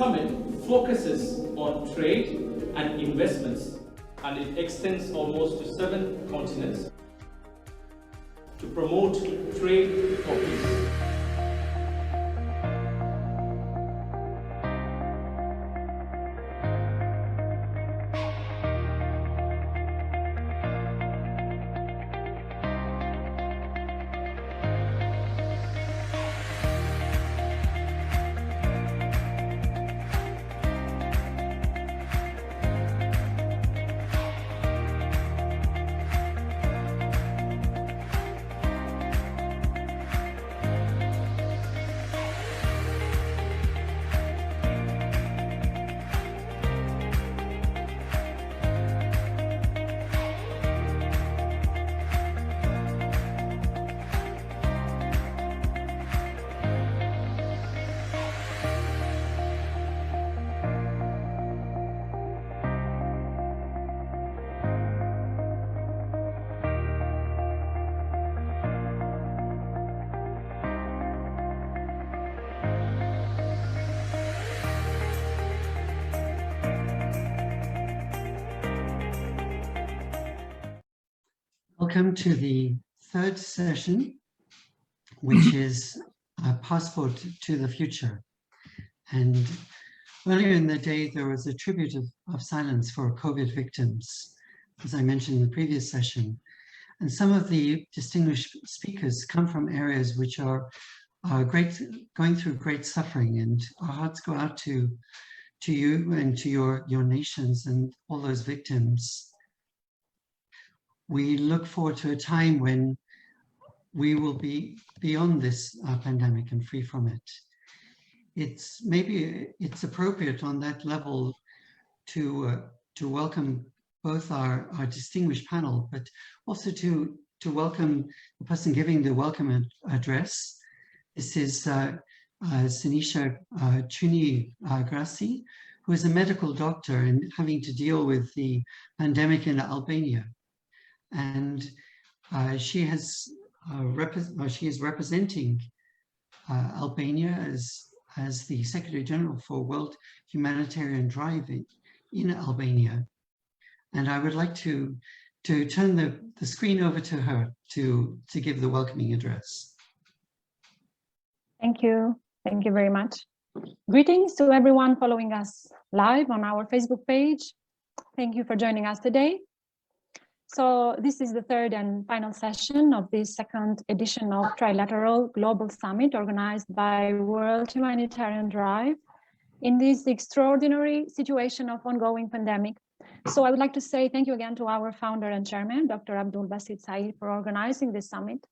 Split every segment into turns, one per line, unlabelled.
summit focuses on trade and investments, and it extends almost to 7 continents to promote trade for peace.
Welcome to the third session, which is a passport to the future. And earlier in the day, there was a tribute of silence for COVID victims, as I mentioned in the previous session. And some of the distinguished speakers come from areas which are going through great suffering, and our hearts go out to you and to your nations and all those victims. We look forward to a time when we will be beyond this pandemic and free from it. Maybe it's appropriate on that level to welcome both our distinguished panel, but also to welcome the person giving the welcome address. This is Sinisha Chuni Grassi, who is a medical doctor and having to deal with the pandemic in Albania. And she is representing Albania as the Secretary General for World Humanitarian Drive in Albania. And I would like to turn the screen over to her to give the welcoming address.
Thank you. Thank you very much. Greetings to everyone following us live on our Facebook page. Thank you for joining us today. So this is the third and final session of the second edition of Trilateral Global Summit organized by World Humanitarian Drive in this extraordinary situation of ongoing pandemic. So I would like to say thank you again to our founder and chairman, Dr. Abdul Basit Syed, for organizing this summit.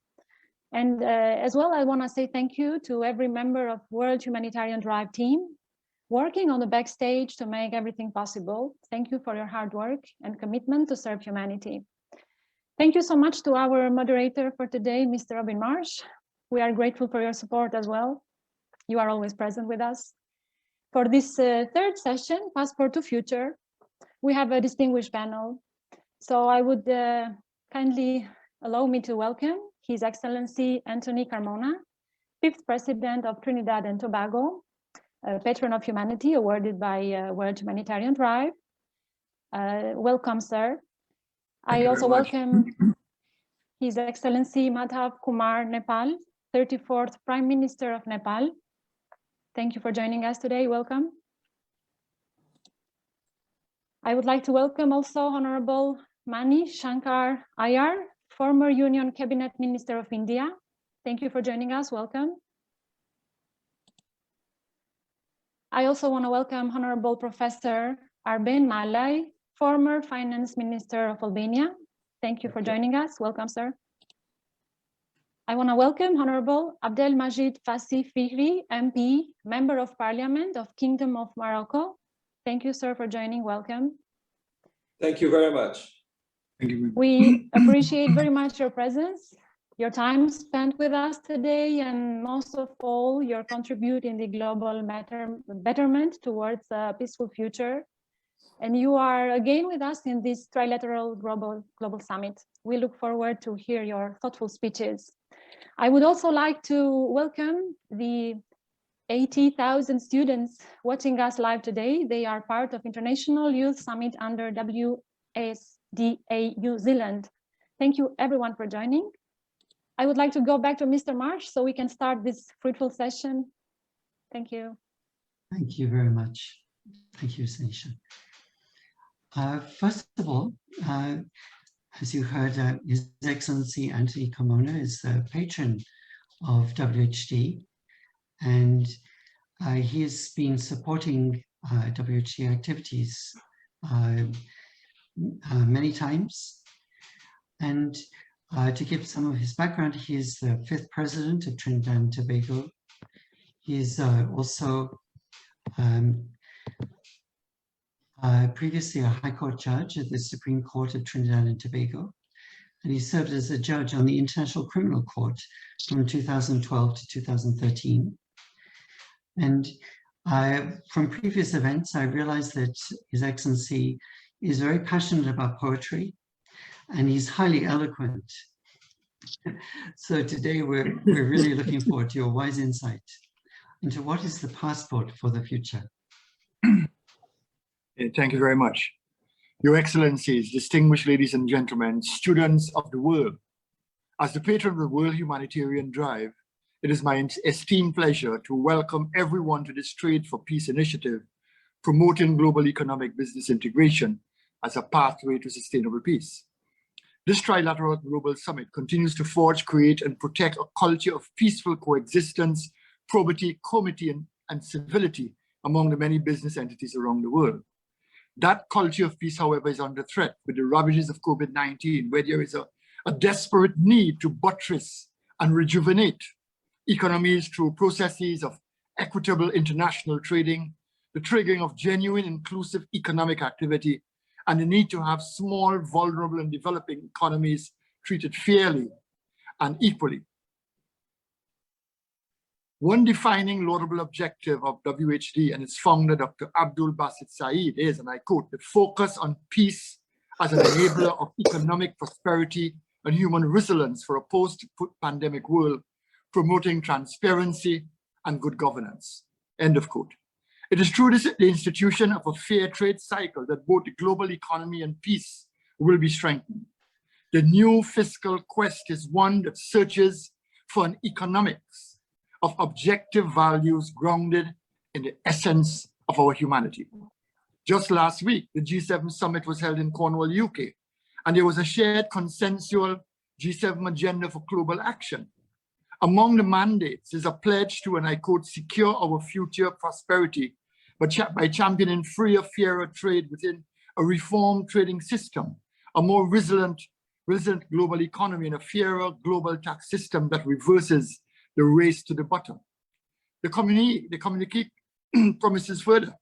And as well, I want to say thank you to every member of World Humanitarian Drive team working on the backstage to make everything possible. Thank you for your hard work and commitment to serve humanity. Thank you so much to our moderator for today, Mr. Robin Marsh. We are grateful for your support as well. You are always present with us. For this third session, Passport to Future, we have a distinguished panel. So I would kindly allow me to welcome His Excellency Anthony Carmona, 5th President of Trinidad and Tobago, a Patron of Humanity awarded by World Humanitarian Drive. Welcome, sir. I also welcome His Excellency Madhav Kumar Nepal, 34th Prime Minister of Nepal. Thank you for joining us today. Welcome. I would like to welcome also Honorable Mani Shankar Iyer, former Union Cabinet Minister of India. Thank you for joining us. Welcome. I also want to welcome Honorable Professor Arben Malai, former Finance Minister of Albania. Thank you for joining us. Welcome, sir. I want to welcome Honorable Abdelmajid Fassi Fihri, MP, Member of Parliament of Kingdom of Morocco. Thank you, sir, for joining. Welcome.
Thank you very much. Thank you.
We appreciate very much your presence, your time spent with us today, and most of all, your contribute in the global betterment towards a peaceful future. And you are again with us in this Trilateral Global Summit. We look forward to hear your thoughtful speeches. I would also like to welcome the 80,000 students watching us live today. They are part of International Youth Summit under WSDA New Zealand. Thank you everyone for joining. I would like to go back to Mr. Marsh so we can start this fruitful session. Thank you. Thank you
very much. Thank you, Sanisha. First of all, as you heard, His Excellency Anthony Carmona is the patron of WHD, and he has been supporting WHD activities many times. And to give some of his background, he is the 5th president of Trinidad and Tobago. He is also previously a High Court judge at the Supreme Court of Trinidad and Tobago, and he served as a judge on the International Criminal Court from 2012 to 2013. And from previous events, I realized that His Excellency is very passionate about poetry, and he's highly eloquent. So today we're really looking forward to your wise insight into what is the passport for the future.
Thank you very much. Your Excellencies, distinguished ladies and gentlemen, students of the world, as the patron of the World Humanitarian Drive, it is my esteemed pleasure to welcome everyone to this Trade for Peace initiative, promoting global economic business integration as a pathway to sustainable peace. This Trilateral Global Summit continues to forge, create, and protect a culture of peaceful coexistence, probity, comity, and civility among the many business entities around the world. That culture of peace, however, is under threat with the ravages of COVID-19, where there is a desperate need to buttress and rejuvenate economies through processes of equitable international trading, the triggering of genuine inclusive economic activity, and the need to have small, vulnerable, and developing economies treated fairly and equally. One defining laudable objective of WHD and its founder, Dr. Abdul Basit Syed, is, and I quote, the focus on peace as an enabler of economic prosperity and human resilience for a post-pandemic world, promoting transparency and good governance, end of quote. It is through the institution of a fair trade cycle that both the global economy and peace will be strengthened. The new fiscal quest is one that searches for an economics of objective values grounded in the essence of our humanity. Just last week, the G7 summit was held in Cornwall, UK, and there was a shared consensual G7 agenda for global action. Among the mandates is a pledge to, and I quote, secure our future prosperity by championing freer, fairer trade within a reformed trading system, a more resilient global economy, and a fairer global tax system that reverses the race to the bottom. The communique promises further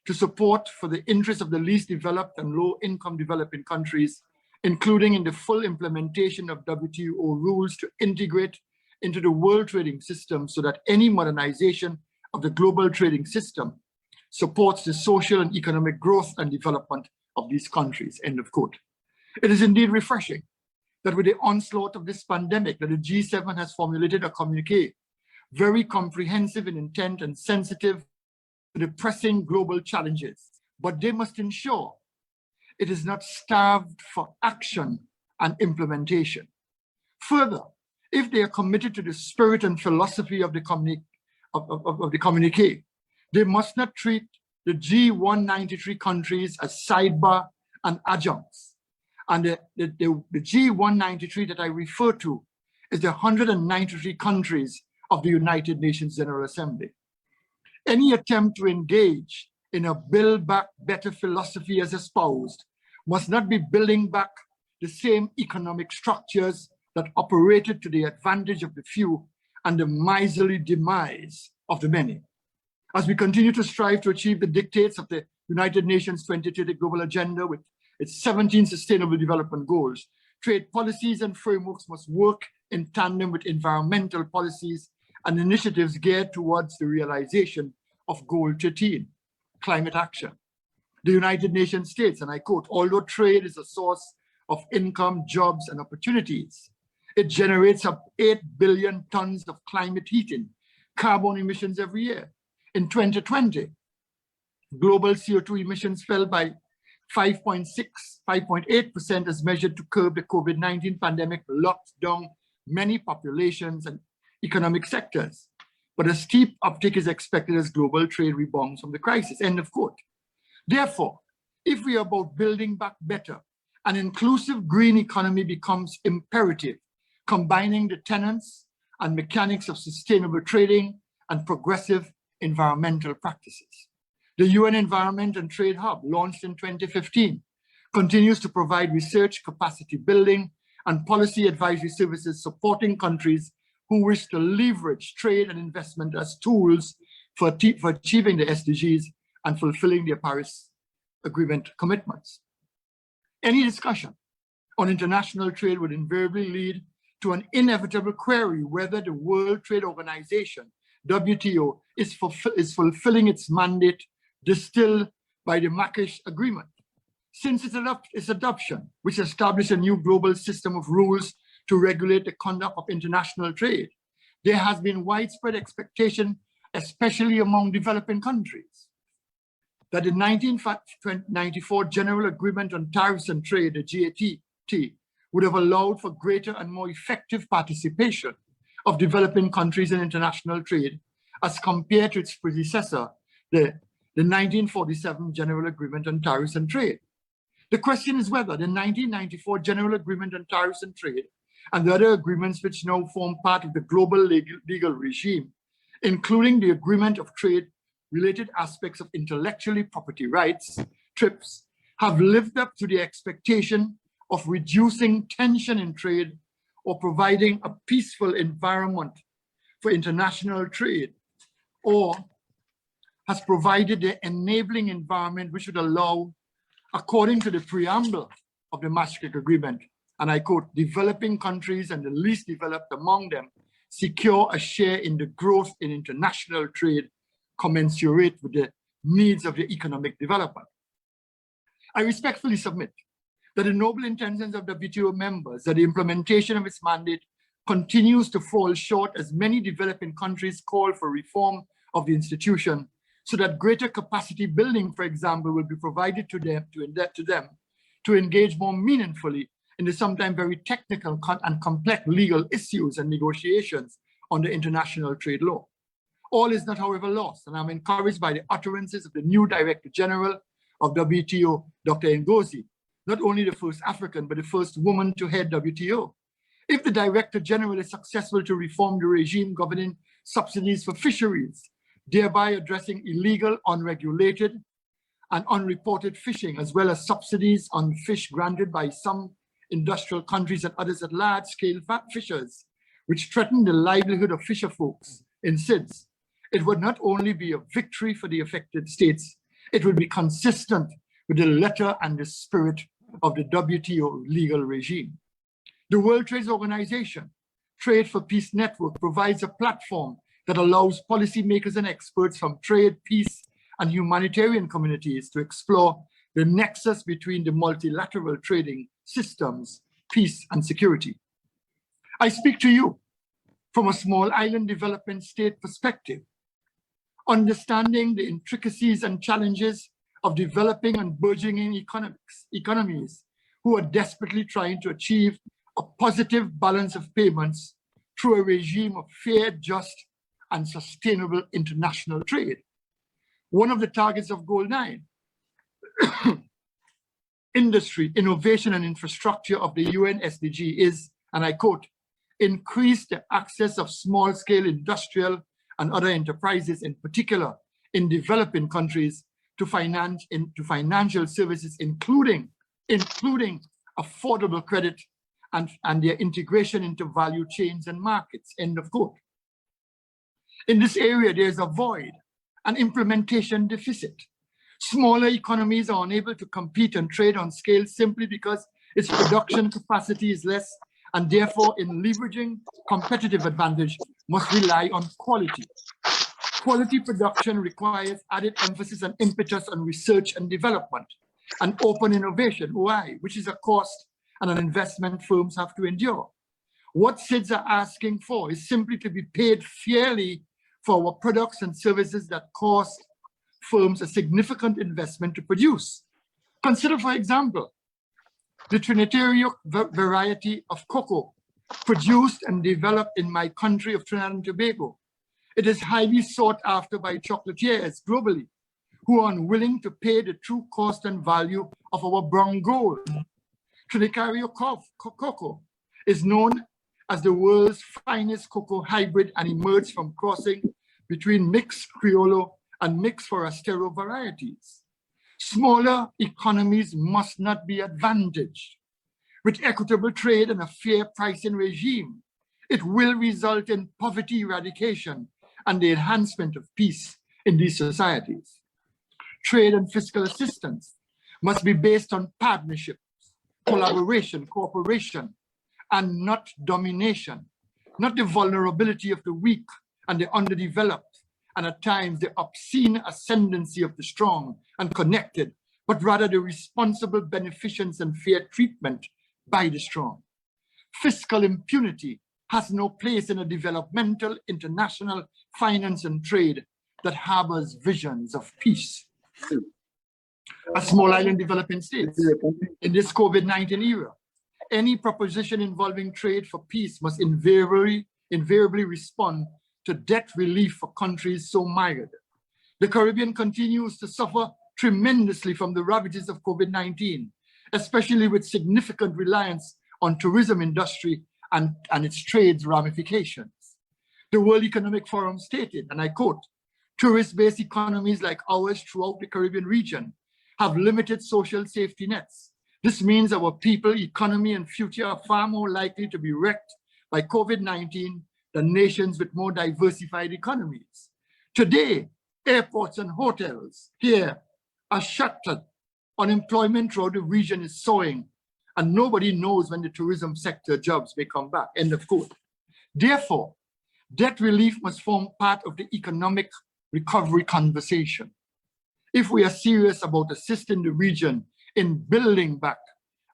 to support for the interests of the least developed and low-income developing countries, including in the full implementation of WTO rules to integrate into the world trading system so that any modernization of the global trading system supports the social and economic growth and development of these countries, end of quote. It is indeed refreshing that with the onslaught of this pandemic, that the G7 has formulated a communique, very comprehensive in intent and sensitive to the pressing global challenges, but they must ensure it is not starved for action and implementation. Further, if they are committed to the spirit and philosophy of the communique, they must not treat the G193 countries as sidebar and adjuncts. And the G193 that I refer to is the 193 countries of the United Nations General Assembly. Any attempt to engage in a build back better philosophy as espoused must not be building back the same economic structures that operated to the advantage of the few and the miserly demise of the many. As we continue to strive to achieve the dictates of the United Nations 2030 Global Agenda with its 17 Sustainable Development Goals, trade policies and frameworks must work in tandem with environmental policies and initiatives geared towards the realization of Goal 13, climate action. The United Nations states, and I quote, although trade is a source of income, jobs, and opportunities, it generates up 8 billion tons of climate heating, carbon emissions every year, In 2020, global CO2 emissions fell by 5.8% as measured to curb the COVID-19 pandemic locked down many populations and economic sectors. But a steep uptick is expected as global trade rebounds from the crisis, end of quote. Therefore, if we are about building back better, an inclusive green economy becomes imperative, combining the tenets and mechanics of sustainable trading and progressive environmental practices. The UN Environment and Trade Hub, launched in 2015, continues to provide research, capacity building, and policy advisory services supporting countries who wish to leverage trade and investment as tools for achieving the SDGs and fulfilling their Paris Agreement commitments. Any discussion on international trade would invariably lead to an inevitable query whether the World Trade Organization, WTO, is fulfilling its mandate distilled by the Marrakesh Agreement. Since its adoption, which established a new global system of rules to regulate the conduct of international trade, there has been widespread expectation, especially among developing countries, that the 1994 General Agreement on Tariffs and Trade, the GATT, would have allowed for greater and more effective participation of developing countries in international trade as compared to its predecessor, the 1947 General Agreement on Tariffs and Trade. The question is whether the 1994 General Agreement on Tariffs and Trade and the other agreements which now form part of the global legal regime, including the Agreement of Trade-related aspects of intellectual property rights, TRIPS, have lived up to the expectation of reducing tension in trade or providing a peaceful environment for international trade, or has provided the enabling environment which would allow, according to the preamble of the Maastricht Agreement, and I quote, developing countries and the least developed among them secure a share in the growth in international trade commensurate with the needs of the economic development. I respectfully submit that the noble intentions of WTO members, that the implementation of its mandate continues to fall short as many developing countries call for reform of the institution so that greater capacity building, for example, will be provided to them to engage more meaningfully in the sometimes very technical and complex legal issues and negotiations under international trade law. All is not, however, lost, and I'm encouraged by the utterances of the new Director General of WTO, Dr. Ngozi, not only the first African, but the first woman to head WTO. If the Director General is successful to reform the regime governing subsidies for fisheries, thereby addressing illegal, unregulated, and unreported fishing, as well as subsidies on fish granted by some industrial countries and others at large-scale fishers, which threaten the livelihood of fisher folks in SIDS, it would not only be a victory for the affected states, it would be consistent with the letter and the spirit of the WTO legal regime. The World Trade Organization Trade for Peace Network provides a platform that allows policymakers and experts from trade, peace, and humanitarian communities to explore the nexus between the multilateral trading systems, peace, and security. I speak to you from a small island development state perspective, understanding the intricacies and challenges of developing and burgeoning economies who are desperately trying to achieve a positive balance of payments through a regime of fair, just, and sustainable international trade. One of the targets of Goal 9, industry, innovation, and infrastructure of the UN SDG is, and I quote, increase the access of small-scale industrial and other enterprises, in particular in developing countries, to financial services, including affordable credit and their integration into value chains and markets, end of quote. In this area, there's a void, an implementation deficit. Smaller economies are unable to compete and trade on scale simply because its production capacity is less, and therefore in leveraging competitive advantage must rely on quality. Quality production requires added emphasis and impetus on research and development and open innovation, OI, which is a cost and an investment firms have to endure. What SIDS are asking for is simply to be paid fairly for our products and services that cost firms a significant investment to produce. Consider, for example, the Trilateral variety of cocoa produced and developed in my country of Trinidad and Tobago. It is highly sought after by chocolatiers globally, who are unwilling to pay the true cost and value of our brown gold. Trilateral cocoa is known as the world's finest cocoa hybrid and emerged from crossing between mixed Criollo and mixed Forastero varieties. Smaller economies must not be advantaged. With equitable trade and a fair pricing regime, it will result in poverty eradication and the enhancement of peace in these societies. Trade and fiscal assistance must be based on partnerships, collaboration, cooperation, and not domination, not the vulnerability of the weak and the underdeveloped, and at times the obscene ascendancy of the strong and connected, but rather the responsible beneficence and fair treatment by the strong. Fiscal impunity has no place in a developmental, international finance and trade that harbors visions of peace. A small island developing states in this COVID-19 era, any proposition involving trade for peace must invariably respond to debt relief for countries so mired. The Caribbean continues to suffer tremendously from the ravages of COVID-19, especially with significant reliance on tourism industry and its trade ramifications. The World Economic Forum stated, and I quote, "Tourist-based economies like ours throughout the Caribbean region have limited social safety nets. This means our people, economy, and future are far more likely to be wrecked by COVID-19 than nations with more diversified economies. Today, airports and hotels here are shuttered. Unemployment throughout the region is soaring, and nobody knows when the tourism sector jobs may come back," end of quote. Therefore, debt relief must form part of the economic recovery conversation. If we are serious about assisting the region in building back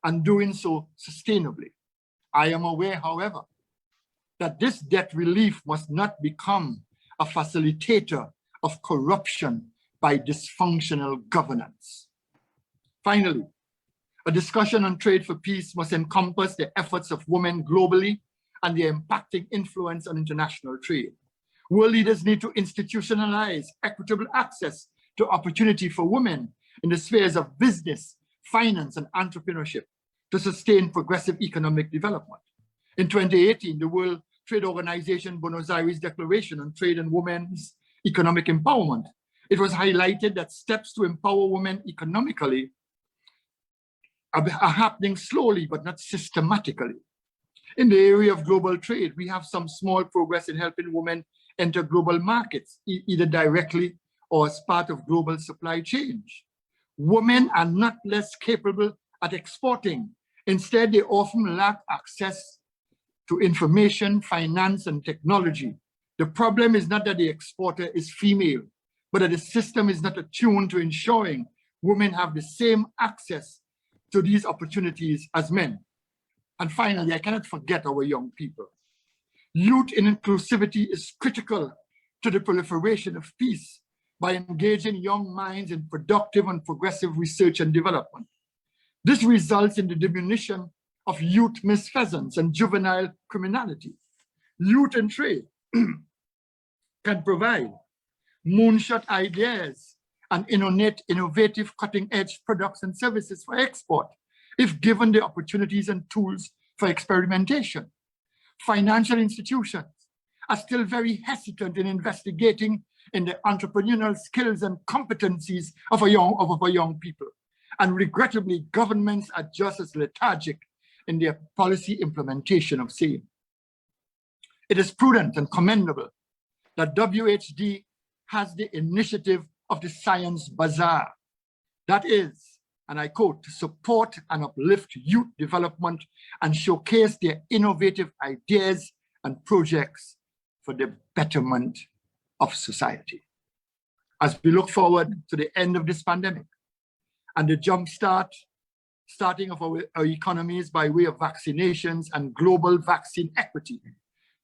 and doing so sustainably. I am aware, however, that this debt relief must not become a facilitator of corruption by dysfunctional governance. Finally, a discussion on trade for peace must encompass the efforts of women globally and their impacting influence on international trade. World leaders need to institutionalize equitable access to opportunity for women in the spheres of business, finance, and entrepreneurship to sustain progressive economic development. In 2018, the World Trade Organization Buenos Aires Declaration on Trade and Women's Economic Empowerment, it was highlighted that steps to empower women economically are happening slowly but not systematically. In the area of global trade, we have some small progress in helping women enter global markets, either directly or as part of global supply chains. Women are not less capable at exporting. Instead, they often lack access to information, finance, and technology. The problem is not that the exporter is female, but that the system is not attuned to ensuring women have the same access to these opportunities as men. And finally, I cannot forget our young people. Youth inclusivity is critical to the proliferation of peace by engaging young minds in productive and progressive research and development. This results in the diminution of youth misfeasance and juvenile criminality. Youth and trade can provide moonshot ideas and innovative cutting-edge products and services for export if given the opportunities and tools for experimentation. Financial institutions are still very hesitant in investigating in the entrepreneurial skills and competencies of our young people. And regrettably, governments are just as lethargic in their policy implementation of same. It is prudent and commendable that WHD has the initiative of the Science Bazaar. That is, and I quote, to support and uplift youth development and showcase their innovative ideas and projects for the betterment of society. As we look forward to the end of this pandemic and the starting of our economies by way of vaccinations and global vaccine equity,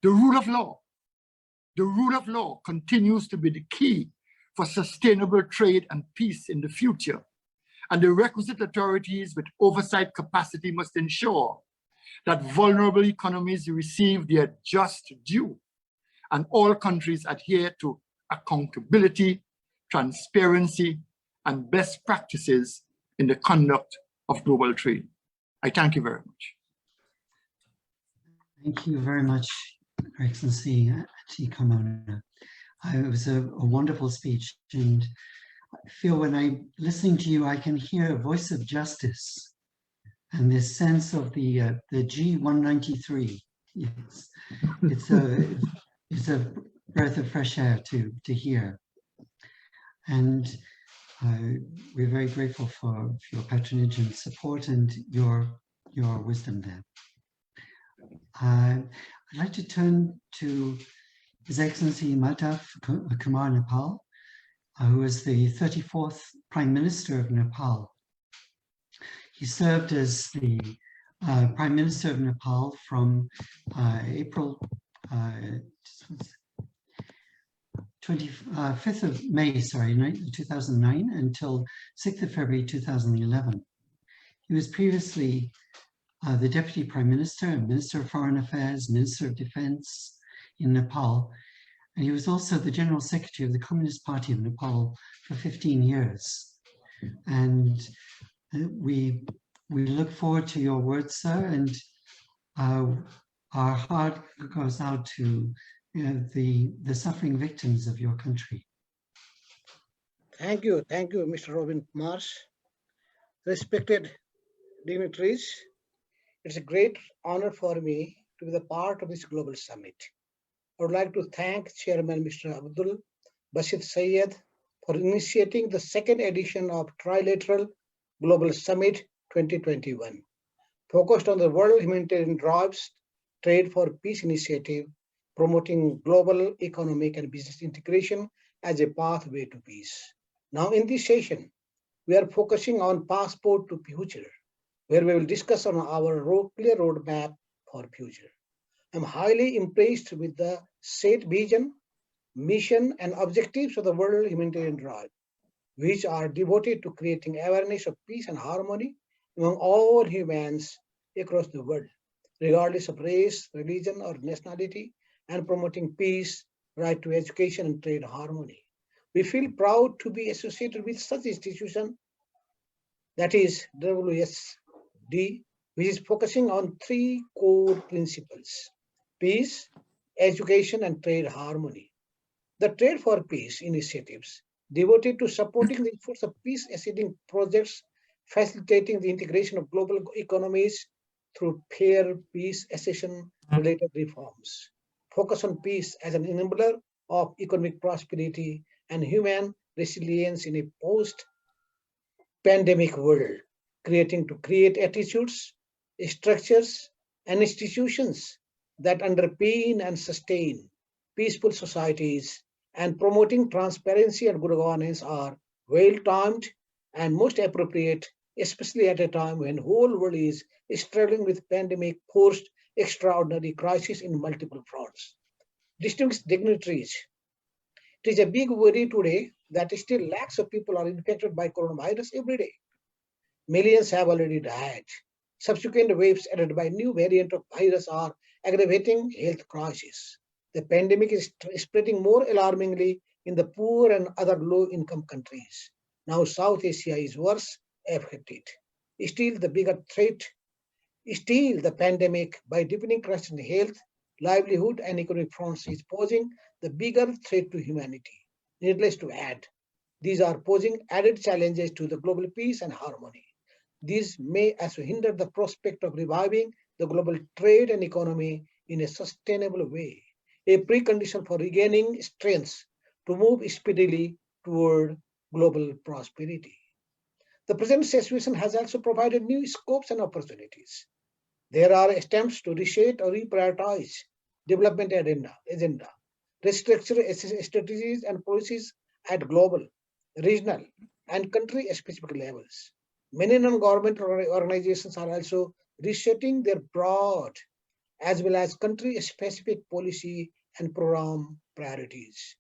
the rule of law, the rule of law continues to be the key for sustainable trade and peace in the future. And the requisite authorities with oversight capacity must ensure that vulnerable economies receive their just due, and all countries adhere to accountability, transparency, and best practices in the conduct of global trade. I thank you very much.
Thank you very much, Your Excellency T. Kamona. It was a wonderful speech, and I feel when I'm listening to you, I can hear a voice of justice and this sense of the G193. It's a breath of fresh air to hear, and we're very grateful for your patronage and support and your wisdom there. I'd like to turn to His Excellency Madhav Kumar Nepal, who is the 34th Prime Minister of Nepal. He served as the Prime Minister of Nepal from April 25th of May, 2009 until 6th of February 2011. He was previously the Deputy Prime Minister, Minister of Foreign Affairs, Minister of Defense in Nepal, and he was also the General Secretary of the Communist Party of Nepal for 15 years. And we look forward to your words, sir, and our heart goes out to the suffering victims of your country.
Thank you, Mr. Robin Marsh. Respected dignitaries, it's a great honor for me to be the part of this global summit. I would like to thank Chairman Mr. Abdul Basit Syed for initiating the second edition of Trilateral Global Summit 2021, focused on the World Humanitarian Drives Trade for Peace initiative, promoting global economic and business integration as a pathway to peace. Now in this session, we are focusing on Passport to Future, where we will discuss on our clear roadmap for future. I'm highly impressed with the set vision, mission, and objectives of the World Humanitarian Drive, which are devoted to creating awareness of peace and harmony among all humans across the world, regardless of race, religion, or nationality, and promoting peace, right to education, and trade harmony. We feel proud to be associated with such institution, that is WSD, which is focusing on three core principles: peace, education, and trade harmony. The Trade for Peace initiatives devoted to supporting the efforts of peace-assisting projects, facilitating the integration of global economies through fair peace accession-related reforms, focus on peace as an enabler of economic prosperity and human resilience in a post-pandemic world, create attitudes, structures, and institutions that underpin and sustain peaceful societies, and promoting transparency and good governance are well-timed and most appropriate, especially at a time when the whole world is struggling with pandemic-forced extraordinary crisis in multiple fronts. Distinguished dignitaries, it is a big worry today that still lakhs of people are infected by coronavirus every day. Millions have already died. Subsequent waves added by new variant of virus are aggravating health crisis. The pandemic is spreading more alarmingly in the poor and other low-income countries. Now South Asia is worse affected. Still, the bigger threat is the pandemic, by deepening crisis in health, livelihood, and economic fronts, is posing the bigger threat to humanity. Needless to add, these are posing added challenges to the global peace and harmony. These may also hinder the prospect of reviving the global trade and economy in a sustainable way, a precondition for regaining strength to move speedily toward global prosperity. The present situation has also provided new scopes and opportunities. There are attempts to reshape or reprioritize development agenda, restructure strategies and policies at global, regional, and country-specific levels. Many non-governmental organizations are also resetting their broad as well as country-specific policy and program priorities.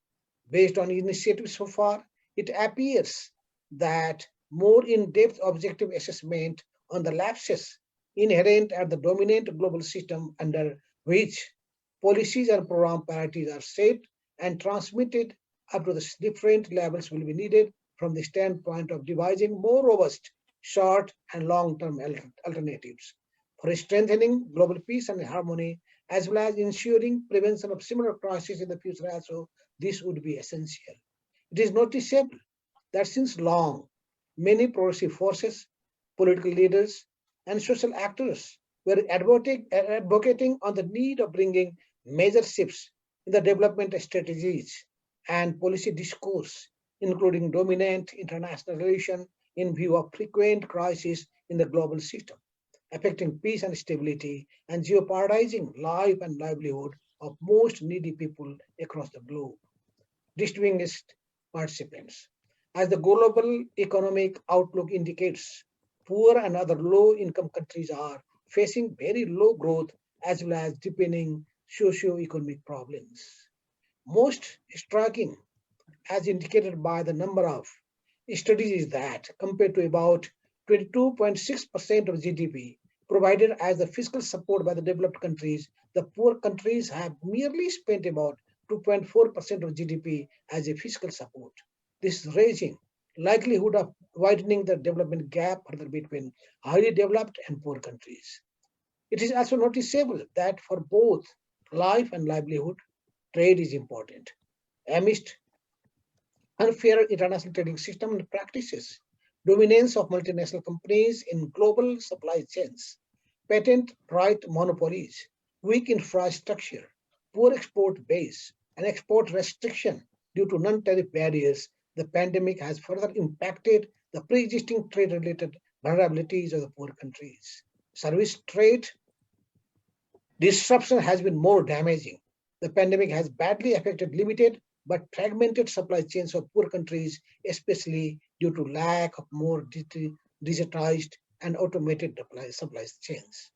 Based on initiatives so far, it appears that more in-depth objective assessment on the lapses inherent at the dominant global system under which policies and program priorities are set and transmitted up to the different levels will be needed from the standpoint of devising more robust short and long-term alternatives for strengthening global peace and harmony, as well as ensuring prevention of similar crises in the future also. This would be essential. It is noticeable that since long, many progressive forces, political leaders, and social actors were advocating on the need of bringing major shifts in the development strategies and policy discourse, including dominant international relations in view of frequent crises in the global system, affecting peace and stability and jeopardizing life and livelihood of most needy people across the globe. Distinguished participants, as the global economic outlook indicates, poor and other low-income countries are facing very low growth as well as deepening socio-economic problems. Most striking, as indicated by the number of studies, is that compared to about 22.6% of GDP provided as the fiscal support by the developed countries, the poor countries have merely spent about 2.4% of GDP as a fiscal support. This is raising likelihood of widening the development gap further between highly developed and poor countries. It is also noticeable that for both life and livelihood, trade is important. Amidst unfair international trading system and practices, dominance of multinational companies in global supply chains, patent right monopolies, weak infrastructure, poor export base, and export restriction due to non-tariff barriers, the pandemic has further impacted the pre-existing trade-related vulnerabilities of the poor countries. Service trade disruption has been more damaging. The pandemic has badly affected limited but fragmented supply chains of poor countries, especially due to lack of more digitized and automated supply chains.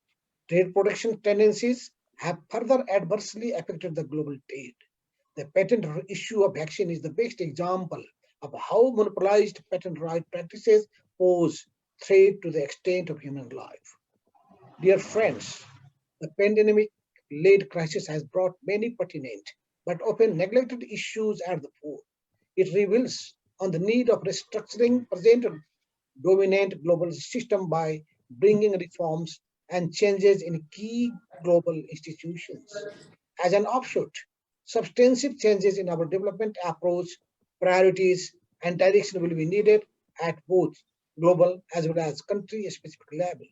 Trade protection tendencies have further adversely affected the global trade. The patent issue of vaccine is the best example of how monopolized patent right practices pose threat to the extent of human life. Dear friends, the pandemic-led crisis has brought many pertinent but often neglected issues at the fore. It reveals on the need of restructuring present dominant global system by bringing reforms and changes in key global institutions. As an offshoot, substantive changes in our development approach, priorities, and direction will be needed at both global as well as country-specific level.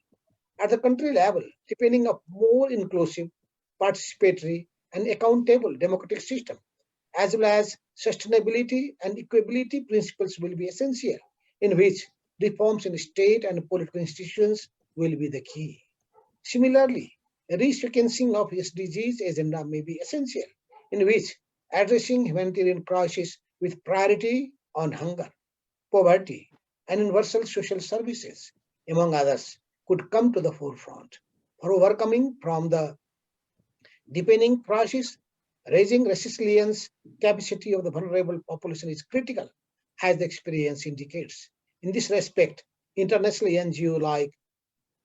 At the country level, depending on more inclusive, participatory, and accountable democratic system, as well as sustainability and equability principles will be essential, in which reforms in state and political institutions will be the key. Similarly, a resequencing of SDGs agenda may be essential, in which addressing humanitarian crisis with priority on hunger, poverty, and universal social services, among others, could come to the forefront. For overcoming from the deepening crisis, raising resilience capacity of the vulnerable population is critical, as the experience indicates. In this respect, international NGO like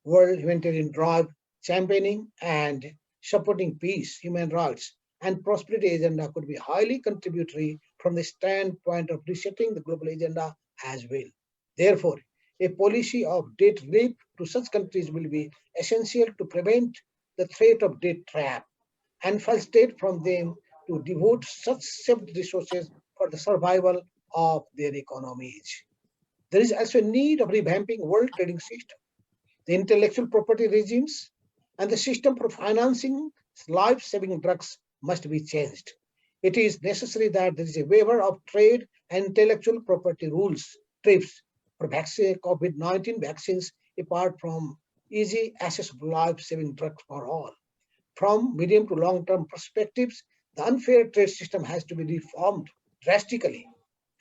World Humanitarian Drive, championing and supporting peace, human rights, and prosperity agenda could be highly contributory from the standpoint of resetting the global agenda as well. Therefore, a policy of debt relief to such countries will be essential to prevent the threat of debt trap and facilitate from them to devote such saved resources for the survival of their economies. There is also a need of revamping world trading system, the intellectual property regimes, and the system for financing life-saving drugs must be changed. It is necessary that there is a waiver of trade and intellectual property rules, TRIPS, for COVID-19 vaccines, apart from easy access of life-saving drugs for all. From medium to long-term perspectives, the unfair trade system has to be reformed drastically,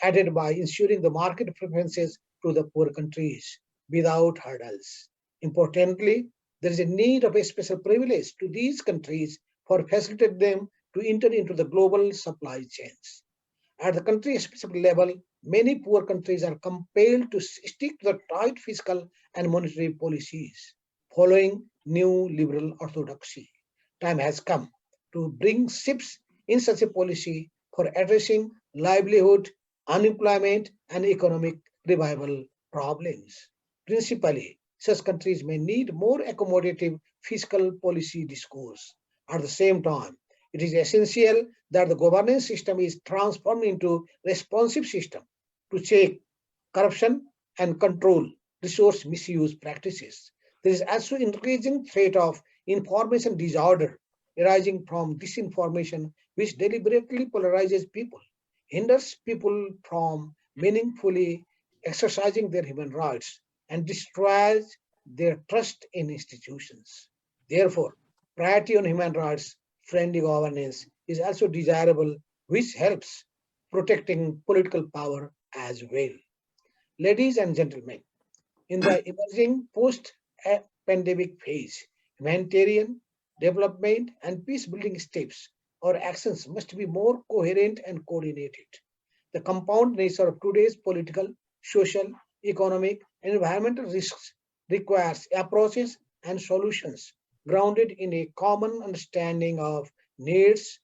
added by ensuring the market preferences to the poor countries without hurdles. Importantly, there is a need of a special privilege to these countries for facilitating them to enter into the global supply chains. At the country-specific level, many poor countries are compelled to stick to the tight fiscal and monetary policies, following new liberal orthodoxy. Time has come to bring shifts in such a policy for addressing livelihood, unemployment, and economic revival problems. Principally, such countries may need more accommodative fiscal policy discourse. At the same time, it is essential that the governance system is transformed into a responsive system to check corruption and control resource misuse practices. There is also increasing threat of information disorder arising from disinformation, which deliberately polarizes people, hinders people from meaningfully exercising their human rights, and destroys their trust in institutions. Therefore, priority on human rights friendly governance is also desirable, which helps protecting political power as well. Ladies and gentlemen, in the emerging post-pandemic phase, humanitarian development and peace-building steps or actions must be more coherent and coordinated. The compound nature of today's political, social, economic, and environmental risks requires approaches and solutions grounded in a common understanding of needs,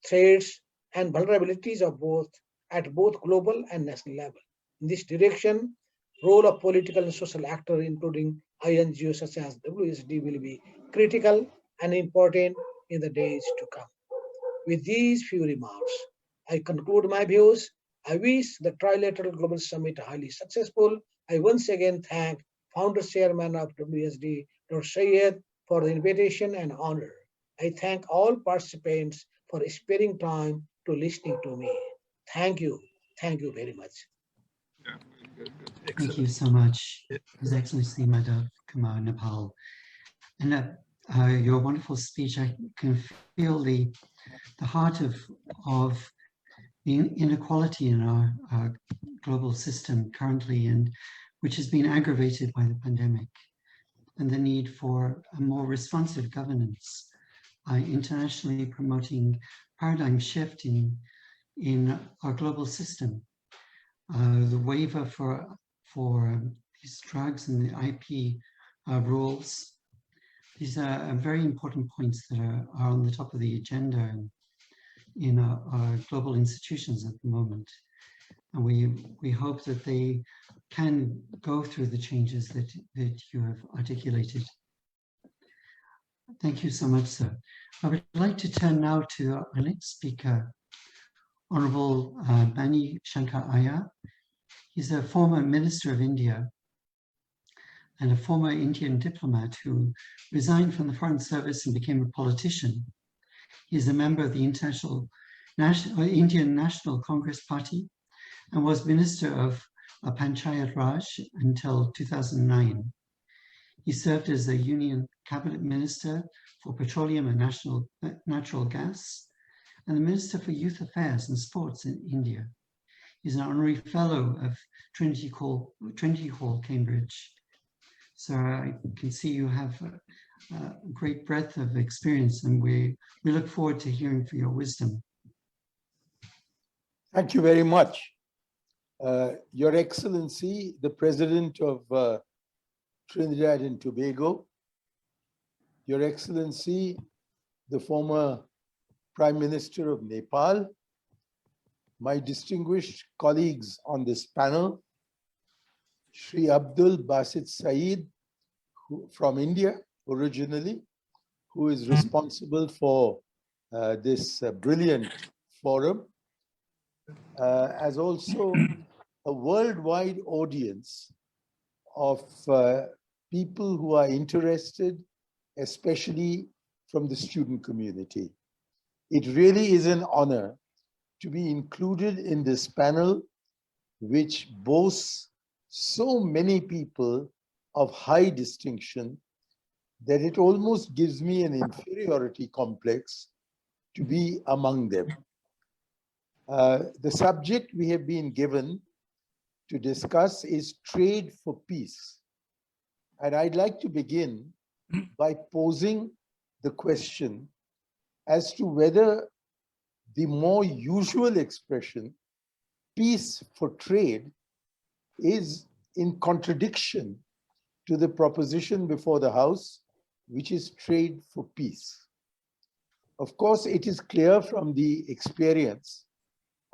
threats, and vulnerabilities of both at both global and national level. In this direction, role of political and social actors, including INGOs such as WSD, will be critical and important in the days to come. With these few remarks, I conclude my views. I wish the Trilateral Global Summit highly successful. I once again thank Founder Chairman of WSD, Dr. Syed, for the invitation and honor. I thank all participants for sparing time to listening to me. Thank you. Thank you very much.
Yeah, good, good.
Thank
Excellent.
you so much,
Yeah.
His Excellency Madhav Kumar Nepal. And your wonderful speech, I can feel the heart of the inequality in our global system currently, and which has been aggravated by the pandemic, and the need for a more responsive governance, internationally promoting paradigm shift in our global system. The waiver for these drugs and the IP rules. These are very important points that are on the top of the agenda in our global institutions at the moment. And we hope that they can go through the changes that you have articulated. Thank you so much, sir. I would like to turn now to our next speaker, Honorable Bani Shankar Iyer. He's a former Minister of India and a former Indian diplomat who resigned from the Foreign Service and became a politician. He's a member of the Indian National Congress Party and was Minister of Panchayat Raj until 2009. He served as a Union Cabinet Minister for Petroleum and Natural Gas and the Minister for Youth Affairs and Sports in India. He's an honorary fellow of Trinity Hall, Cambridge. So I can see you have a great breadth of experience, and we look forward to hearing from your wisdom.
Thank you very much. Your Excellency, the President of Trinidad and Tobago, Your Excellency, the former Prime Minister of Nepal, my distinguished colleagues on this panel, Dr. Abdul Basit Syed, from India originally, who is responsible for this brilliant forum, as also a worldwide audience of people who are interested, especially from the student community. It really is an honor to be included in this panel, which boasts so many people of high distinction that it almost gives me an inferiority complex to be among them. The subject we have been given to discuss is trade for peace. And I'd like to begin by posing the question as to whether the more usual expression, peace for trade, is in contradiction to the proposition before the House, which is trade for peace. Of course, it is clear from the experience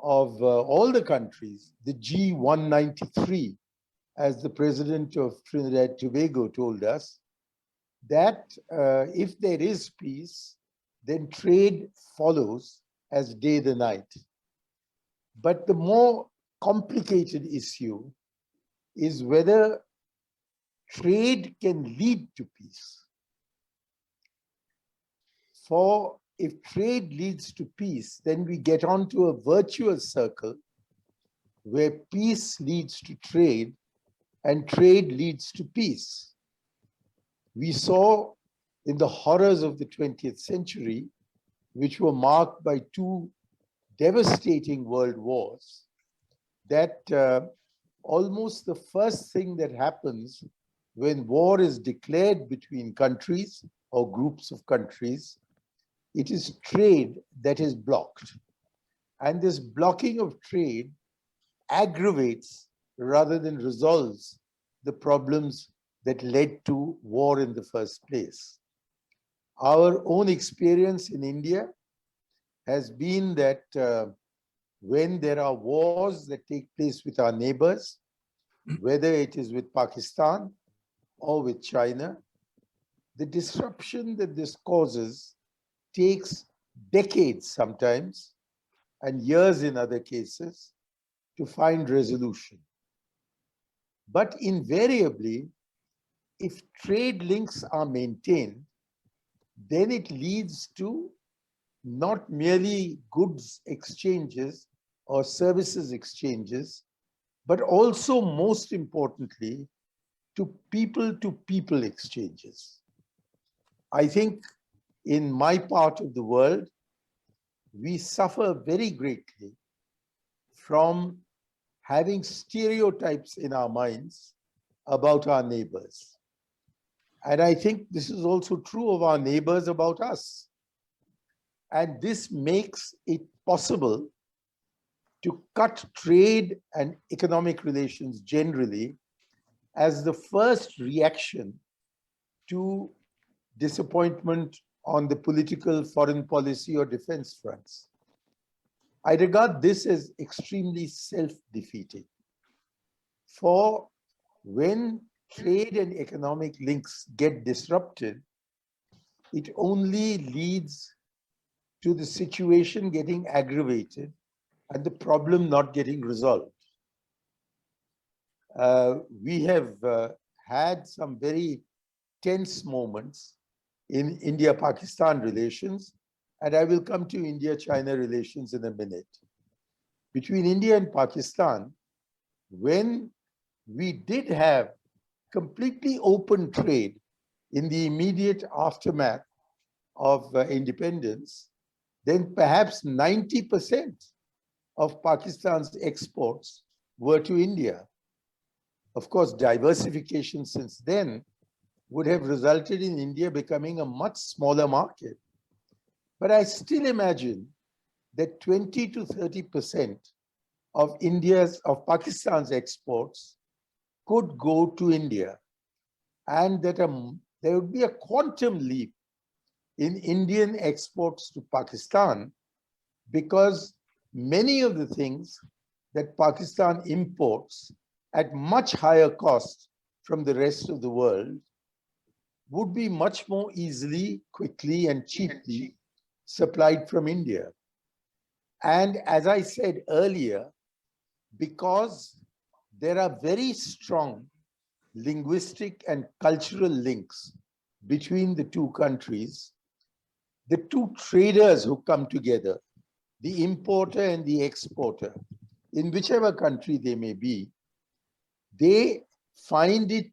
of all the countries, the G193, as the president of Trinidad and Tobago told us, that if there is peace, then trade follows as day the night. But the more complicated issue is whether trade can lead to peace. For if trade leads to peace, then we get onto a virtuous circle where peace leads to trade and trade leads to peace. We saw in the horrors of the 20th century, which were marked by two devastating world wars, that almost the first thing that happens when war is declared between countries or groups of countries, it is trade that is blocked. And this blocking of trade aggravates rather than resolves the problems that led to war in the first place. Our own experience in India has been that when there are wars that take place with our neighbors, whether it is with Pakistan or with China, the disruption that this causes takes decades sometimes, and years in other cases, to find resolution. But invariably, if trade links are maintained, then it leads to not merely goods exchanges or services exchanges, but also, most importantly, to people exchanges. I think in my part of the world, we suffer very greatly from having stereotypes in our minds about our neighbors. And I think this is also true of our neighbors about us. And this makes it possible to cut trade and economic relations generally as the first reaction to disappointment on the political, foreign policy, or defense fronts. I regard this as extremely self-defeating. For when trade and economic links get disrupted, it only leads to the situation getting aggravated and the problem not getting resolved. We have had some very tense moments in India-Pakistan relations, and I will come to India-China relations in a minute. Between India and Pakistan, when we did have completely open trade in the immediate aftermath of independence, then perhaps 90% of Pakistan's exports were to India. Of course, diversification since then would have resulted in India becoming a much smaller market. But I still imagine that 20 to 30% of Pakistan's exports could go to India, and that there would be a quantum leap in Indian exports to Pakistan, because many of the things that Pakistan imports at much higher cost from the rest of the world would be much more easily, quickly, and cheaply supplied from India. And as I said earlier, because there are very strong linguistic and cultural links between the two countries, the two traders who come together, the importer and the exporter, in whichever country they may be, they find it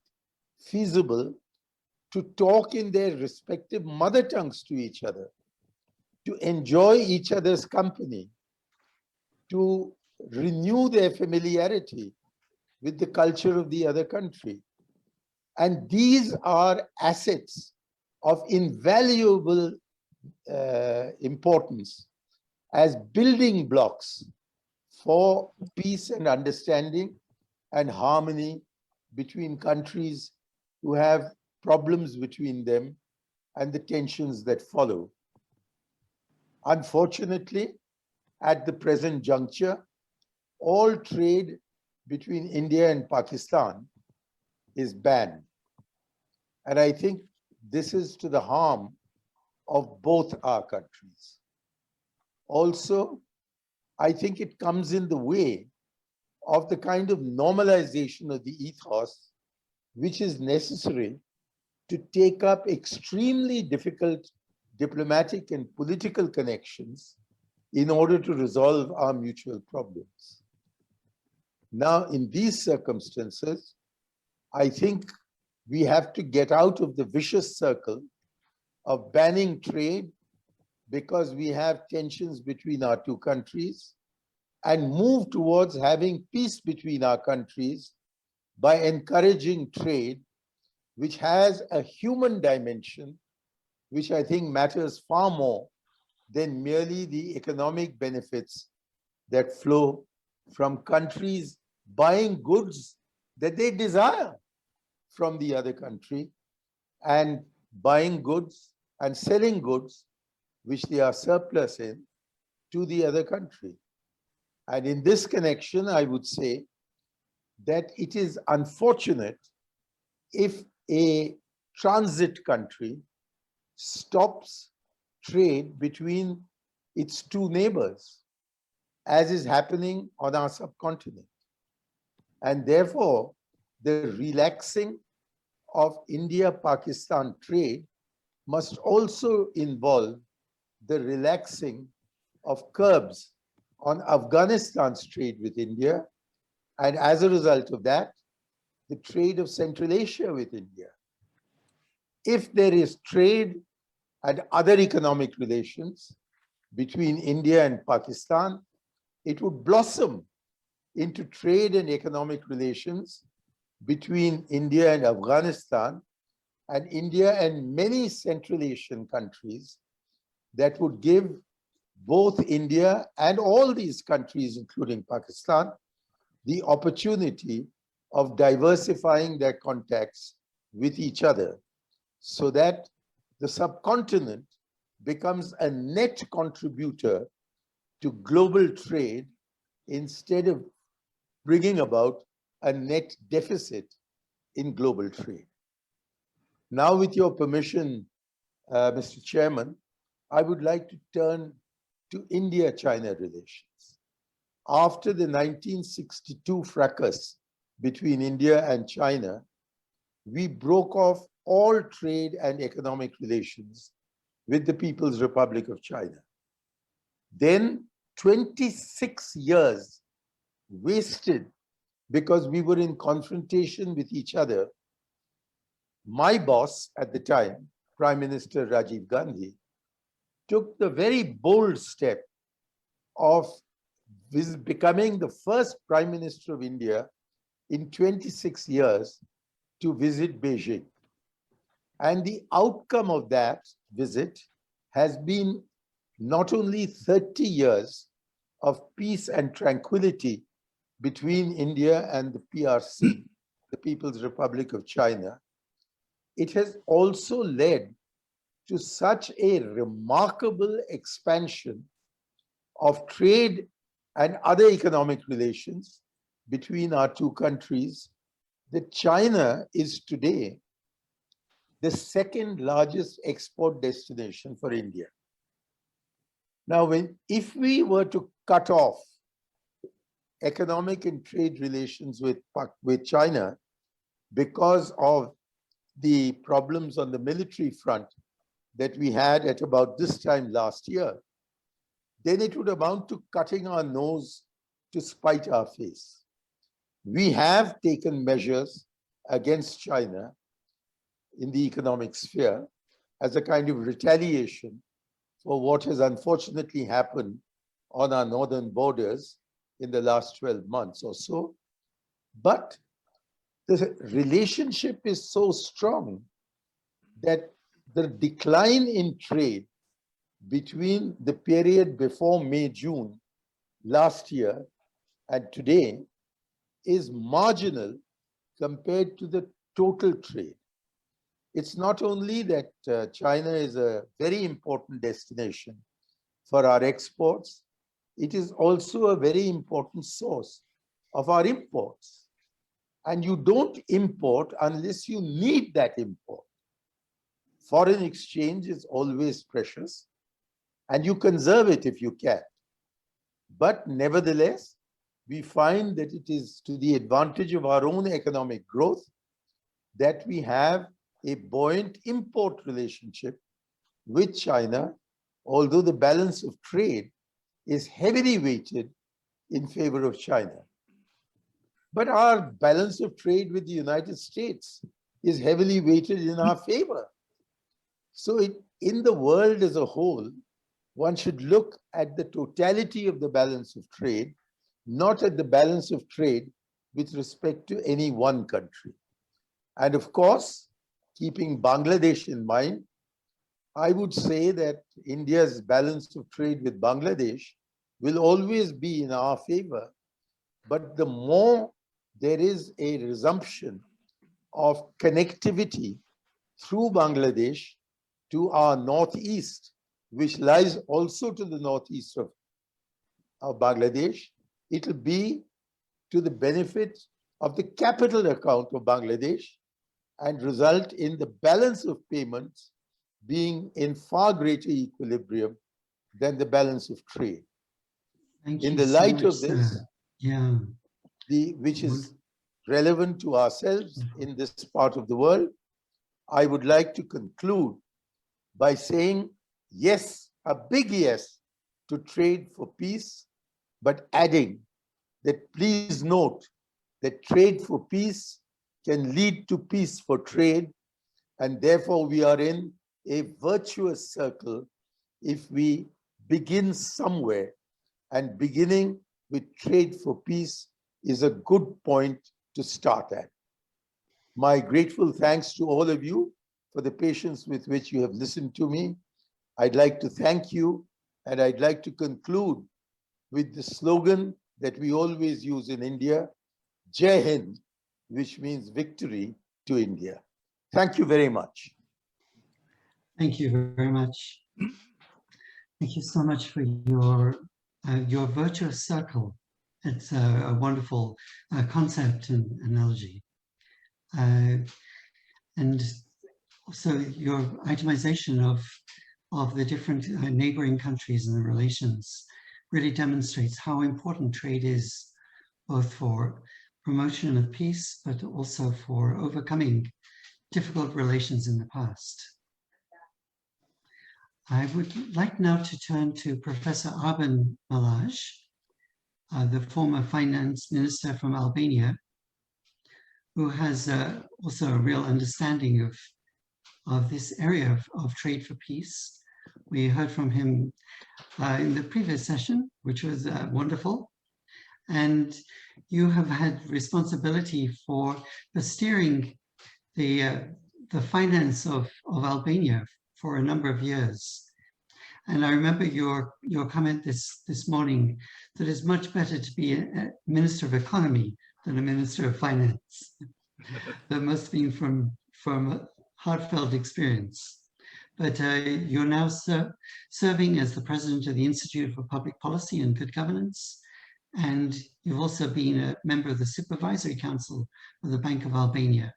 feasible to talk in their respective mother tongues to each other, to enjoy each other's company, to renew their familiarity with the culture of the other country. And these are assets of invaluable importance as building blocks for peace and understanding and harmony between countries who have problems between them and the tensions that follow. Unfortunately, at the present juncture, all trade between India and Pakistan is banned. And I think this is to the harm of both our countries. Also, I think it comes in the way of the kind of normalization of the ethos which is necessary to take up extremely difficult diplomatic and political connections in order to resolve our mutual problems. Now, in these circumstances, I think we have to get out of the vicious circle of banning trade because we have tensions between our two countries and move towards having peace between our countries by encouraging trade, which has a human dimension, which I think matters far more than merely the economic benefits that flow from countries buying goods that they desire from the other country and buying goods and selling goods which they are surplus in to the other country. And in this connection, I would say that it is unfortunate if a transit country stops trade between its two neighbors, as is happening on our subcontinent. And therefore, the relaxing of India-Pakistan trade must also involve the relaxing of curbs on Afghanistan's trade with India, and as a result of that, the trade of Central Asia with India. If there is trade and other economic relations between India and Pakistan, it would blossom into trade and economic relations between India and Afghanistan, and India and many Central Asian countries that would give both India and all these countries, including Pakistan, the opportunity of diversifying their contacts with each other so that the subcontinent becomes a net contributor to global trade instead of bringing about a net deficit in global trade. Now, with your permission, Mr. Chairman, I would like to turn to India-China relations. After the 1962 fracas between India and China, we broke off all trade and economic relations with the People's Republic of China. Then 26 years wasted because we were in confrontation with each other. My boss at the time, Prime Minister Rajiv Gandhi, took the very bold step of becoming the first Prime Minister of India in 26 years to visit Beijing. And the outcome of that visit has been not only 30 years of peace and tranquility between India and the PRC, the People's Republic of China, it has also led to such a remarkable expansion of trade and other economic relations between our two countries that China is today the second largest export destination for India. Now, if we were to cut off economic and trade relations with China because of the problems on the military front that we had at about this time last year, then it would amount to cutting our nose to spite our face. We have taken measures against China in the economic sphere as a kind of retaliation for what has unfortunately happened on our northern borders in the last 12 months or so. But the relationship is so strong that the decline in trade between the period before May, June last year and today is marginal compared to the total trade. It's not only that China is a very important destination for our exports, it is also a very important source of our imports. And you don't import unless you need that import. Foreign exchange is always precious, and you conserve it if you can. But nevertheless, we find that it is to the advantage of our own economic growth that we have a buoyant import relationship with China, although the balance of trade is heavily weighted in favor of China. But our balance of trade with the United States is heavily weighted in our favor. So in the world as a whole, one should look at the totality of the balance of trade, not at the balance of trade with respect to any one country. And of course, keeping Bangladesh in mind, I would say that India's balance of trade with Bangladesh will always be in our favor. But the more there is a resumption of connectivity through Bangladesh to our northeast, which lies also to the northeast of Bangladesh, it will be to the benefit of the capital account of Bangladesh and result in the balance of payments being in far greater equilibrium than the balance of trade. In the light of this, which is relevant to ourselves in this part of the world, I would like to conclude by saying yes, a big yes to trade for peace, but adding that please note that trade for peace can lead to peace for trade, and therefore we are in a virtuous circle if we begin somewhere, and beginning with trade for peace is a good point to start at. My grateful thanks to all of you for the patience with which you have listened to me. I'd like to thank you, and I'd like to conclude with the slogan that we always use in India, Jai Hind, which means victory to India. Thank you very much.
Thank you very much. Thank you so much for your virtuous circle. It's a wonderful concept and analogy. And also your itemization of the different neighboring countries and the relations really demonstrates how important trade is, both for promotion of peace, but also for overcoming difficult relations in the past. I would like now to turn to Professor Arben Malaj, the former finance minister from Albania, who has also a real understanding of this area of trade for peace. We heard from him in the previous session, which was wonderful. And you have had responsibility for steering the finance of Albania for a number of years. And I remember your comment this morning that it's much better to be a minister of economy than a minister of finance. That must have been from heartfelt experience. But you're now serving as the president of the Institute for Public Policy and Good Governance. And you've also been a member of the Supervisory Council of the Bank of Albania.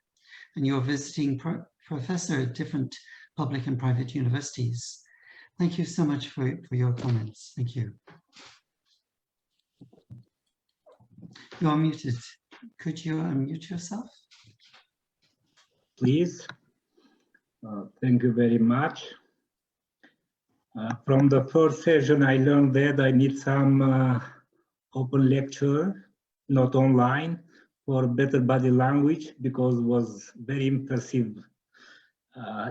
And you're a visiting professor at different public and private universities. Thank you so much for your comments. Thank you. You are muted. Could you unmute yourself?
Please. Thank you very much. From the first session, I learned that I need some open lecture, not online, for better body language, because it was very impressive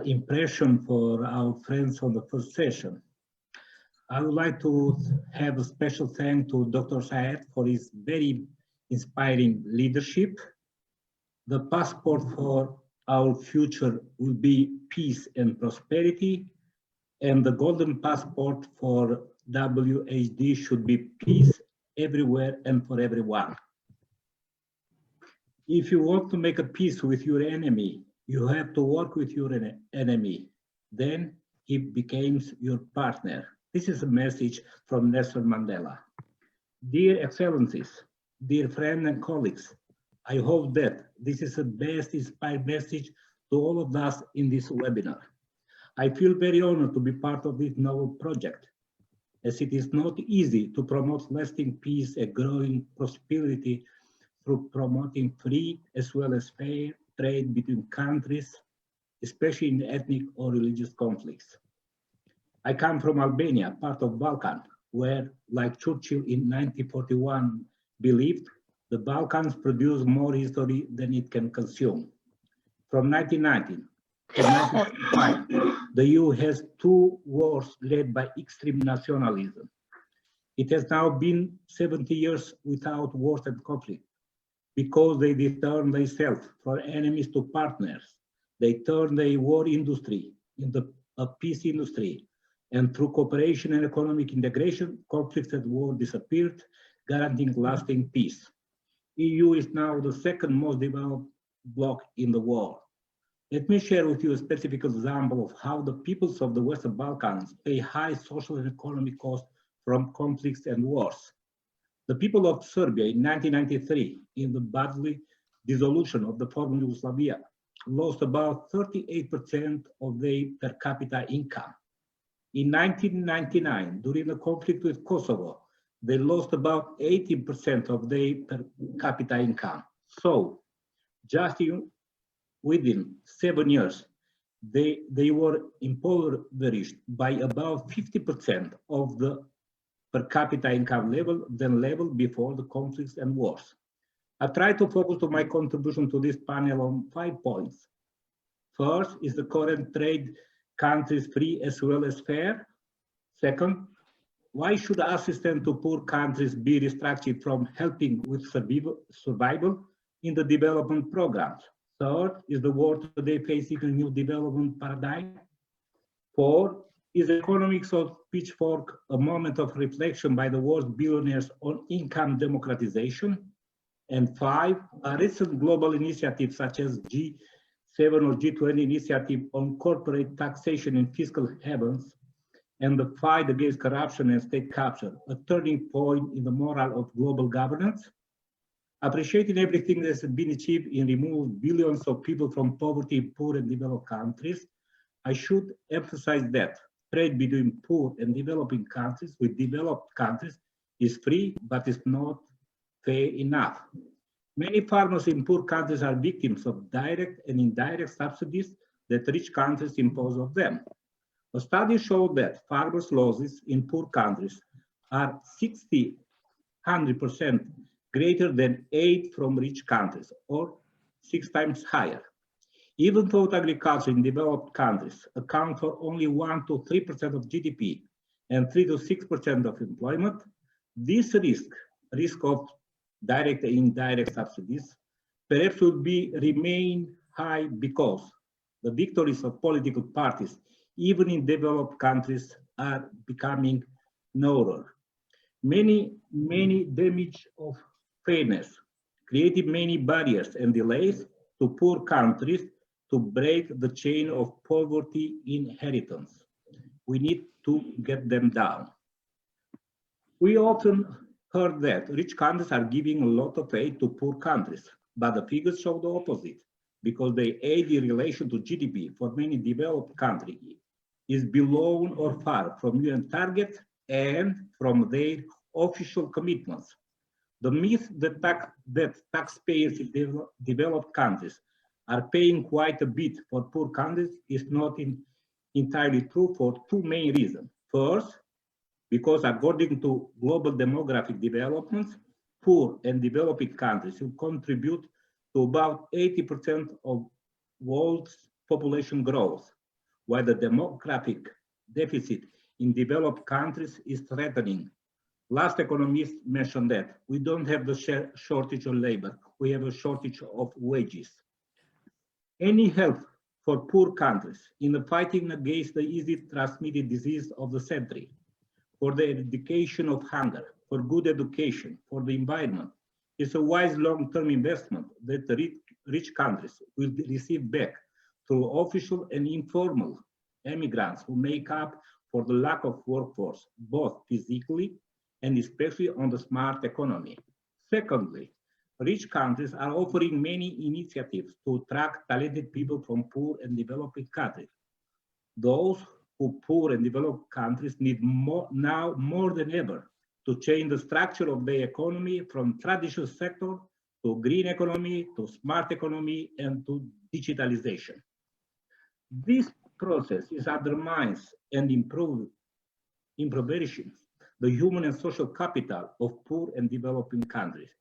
impression for our friends on the first session. I would like to have a special thanks to Dr. Syed for his very inspiring leadership. The passport for our future will be peace and prosperity, And the golden passport for WHD should be peace everywhere and for everyone. If you want to make a peace with your enemy, you have to work with your enemy. Then he becomes your partner. This is a message from Nelson Mandela. Dear Excellencies, dear friends and colleagues, I hope that this is the best inspired message to all of us in this webinar. I feel very honored to be part of this novel project, as it is not easy to promote lasting peace and growing prosperity through promoting free as well as fair trade between countries, especially in ethnic or religious conflicts. I come from Albania, part of Balkan, where, like Churchill in 1941 believed, the Balkans produce more history than it can consume. From 1919 to 1945, the EU has 2 wars led by extreme nationalism. It has now been 70 years without wars and conflict because they turn themselves from enemies to partners. They turn the war industry into a peace industry. And through cooperation and economic integration, conflicts and war disappeared, guaranteeing lasting peace. EU is now the second most developed bloc in the world. Let me share with you a specific example of how the peoples of the Western Balkans pay high social and economic costs from conflicts and wars. The people of Serbia in 1993, in the bloody dissolution of the former Yugoslavia, lost about 38% of their per capita income. In 1999, during the conflict with Kosovo, they lost about 18% of their per capita income. So, just within 7 years, they were impoverished by about 50% of the per capita income level before the conflicts and wars. I try to focus on my contribution to this panel on 5 points. First is the current trade countries free as well as fair. Second, why should assistance to poor countries be restricted from helping with survival in the development programs? Third, is the world today facing a new development paradigm? Four, is economics of pitchfork a moment of reflection by the world's billionaires on income democratization? And 5, a recent global initiative such as G7 or G20 initiative on corporate taxation in fiscal havens and the fight against corruption and state capture, a turning point in the moral of global governance? Appreciating everything that has been achieved in removing billions of people from poverty in poor and developed countries, I should emphasize that trade between poor and developing countries with developed countries is free, but is not fair enough. Many farmers in poor countries are victims of direct and indirect subsidies that rich countries impose on them. A study showed that farmers' losses in poor countries are 100% greater than aid from rich countries, or 6 times higher. Even though agriculture in developed countries account for only 1 to 3% of GDP and 3 to 6% of employment, this risk of direct and indirect subsidies perhaps will remain high because the victories of political parties, even in developed countries, are becoming narrower. Many damage of fairness created many barriers and delays to poor countries to break the chain of poverty inheritance. We need to get them down. We often heard that rich countries are giving a lot of aid to poor countries, but the figures show the opposite, because the aid in relation to GDP for many developed countries is below or far from UN targets and from their official commitments. The myth that taxpayers in developed countries are paying quite a bit for poor countries is not entirely true for 2 main reasons. First, because according to global demographic developments, poor and developing countries will contribute to about 80% of world's population growth, while the demographic deficit in developed countries is threatening. Last economist mentioned that we don't have the shortage of labor, we have a shortage of wages. Any help for poor countries in the fighting against the easily transmitted disease of the century, for the eradication of hunger, for good education, for the environment, is a wise long-term investment that the rich countries will receive back through official and informal immigrants who make up for the lack of workforce, both physically and especially on the smart economy. Secondly, rich countries are offering many initiatives to attract talented people from poor and developing countries. Those who poor and developed countries need now more than ever to change the structure of their economy from traditional sector to green economy, to smart economy, and to digitalization. This process is undermines and impoverishes the human and social capital of poor and developing countries,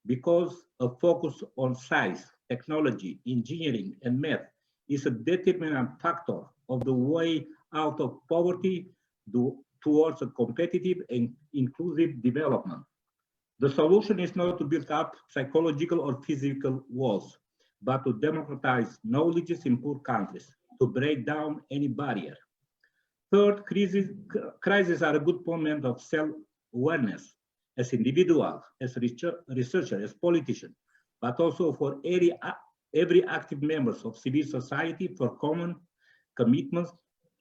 because a focus on science, technology, engineering, and math is a determinant factor of the way out of poverty towards a competitive and inclusive development. The solution is not to build up psychological or physical walls, but to democratize knowledge in poor countries, to break down any barrier. Third, crises are a good moment of self-awareness as individual, as researcher, as politician, but also for every active members of civil society for common commitments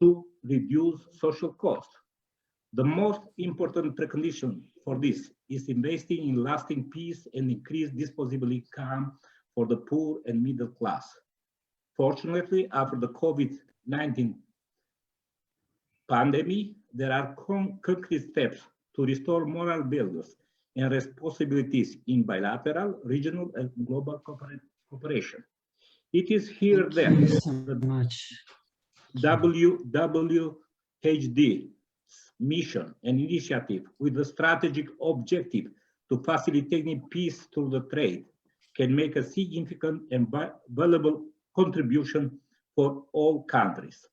to reduce social costs. The most important precondition for this is investing in lasting peace and increased disposable income for the poor and middle class. Fortunately, after the COVID-19 pandemic, there are concrete steps to restore moral values and responsibilities in bilateral, regional, and global cooperation. It is here that the WWHD mission and initiative with the strategic objective to facilitate peace through the trade can make a significant and valuable contribution for all countries.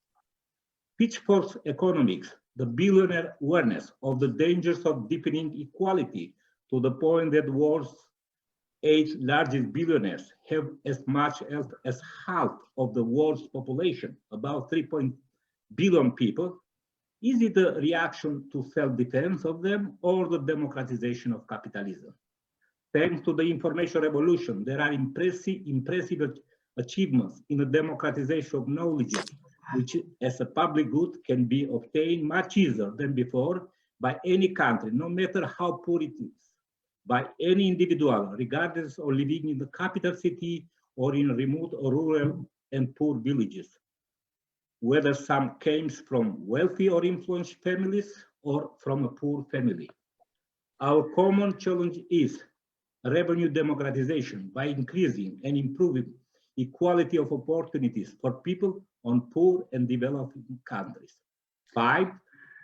Pitchfork's economics, the billionaire awareness of the dangers of deepening equality to the point that the world's 8 largest billionaires have as much as half of the world's population, about 3 billion people. Is it a reaction to self-defense of them or the democratization of capitalism? Thanks to the information revolution, there are impressive achievements in the democratization of knowledge, which as a public good can be obtained much easier than before by any country, no matter how poor it is, by any individual, regardless of living in the capital city or in remote or rural and poor villages, whether some came from wealthy or influential families or from a poor family. Our common challenge is revenue democratization by increasing and improving equality of opportunities for people on poor and developing countries. 5,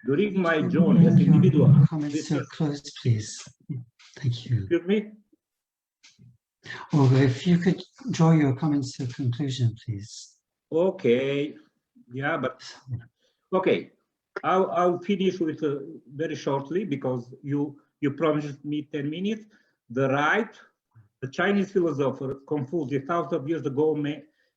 during my journey as an individual.
Comments are closed, please. Thank you.
Excuse me?
Or if you could draw your comments to a conclusion, please.
Okay. Yeah, but okay. I'll finish with very shortly because you promised me 10 minutes. The Chinese philosopher Confucius thousands of years ago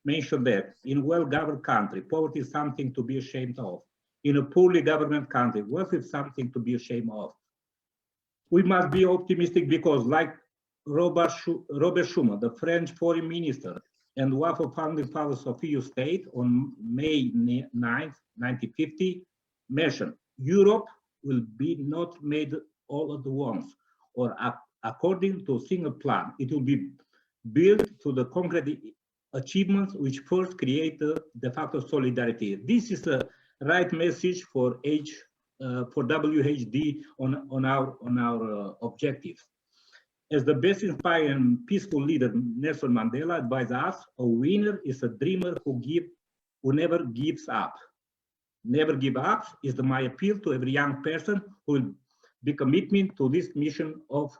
mentioned that in a well-governed country, poverty is something to be ashamed of. In a poorly governed country, wealth is something to be ashamed of. We must be optimistic because, like Robert Schuman, the French foreign minister and one of the founding fathers of EU state on May 9, 1950, mentioned, Europe will be not made all at once or according to a single plan. It will be built to the concrete achievements which first create the de facto solidarity. This is the right message for WHD on our objectives. As the best inspired and peaceful leader Nelson Mandela advised us, a winner is a dreamer who never gives up. Never give up is my appeal to every young person who will be committed to this mission of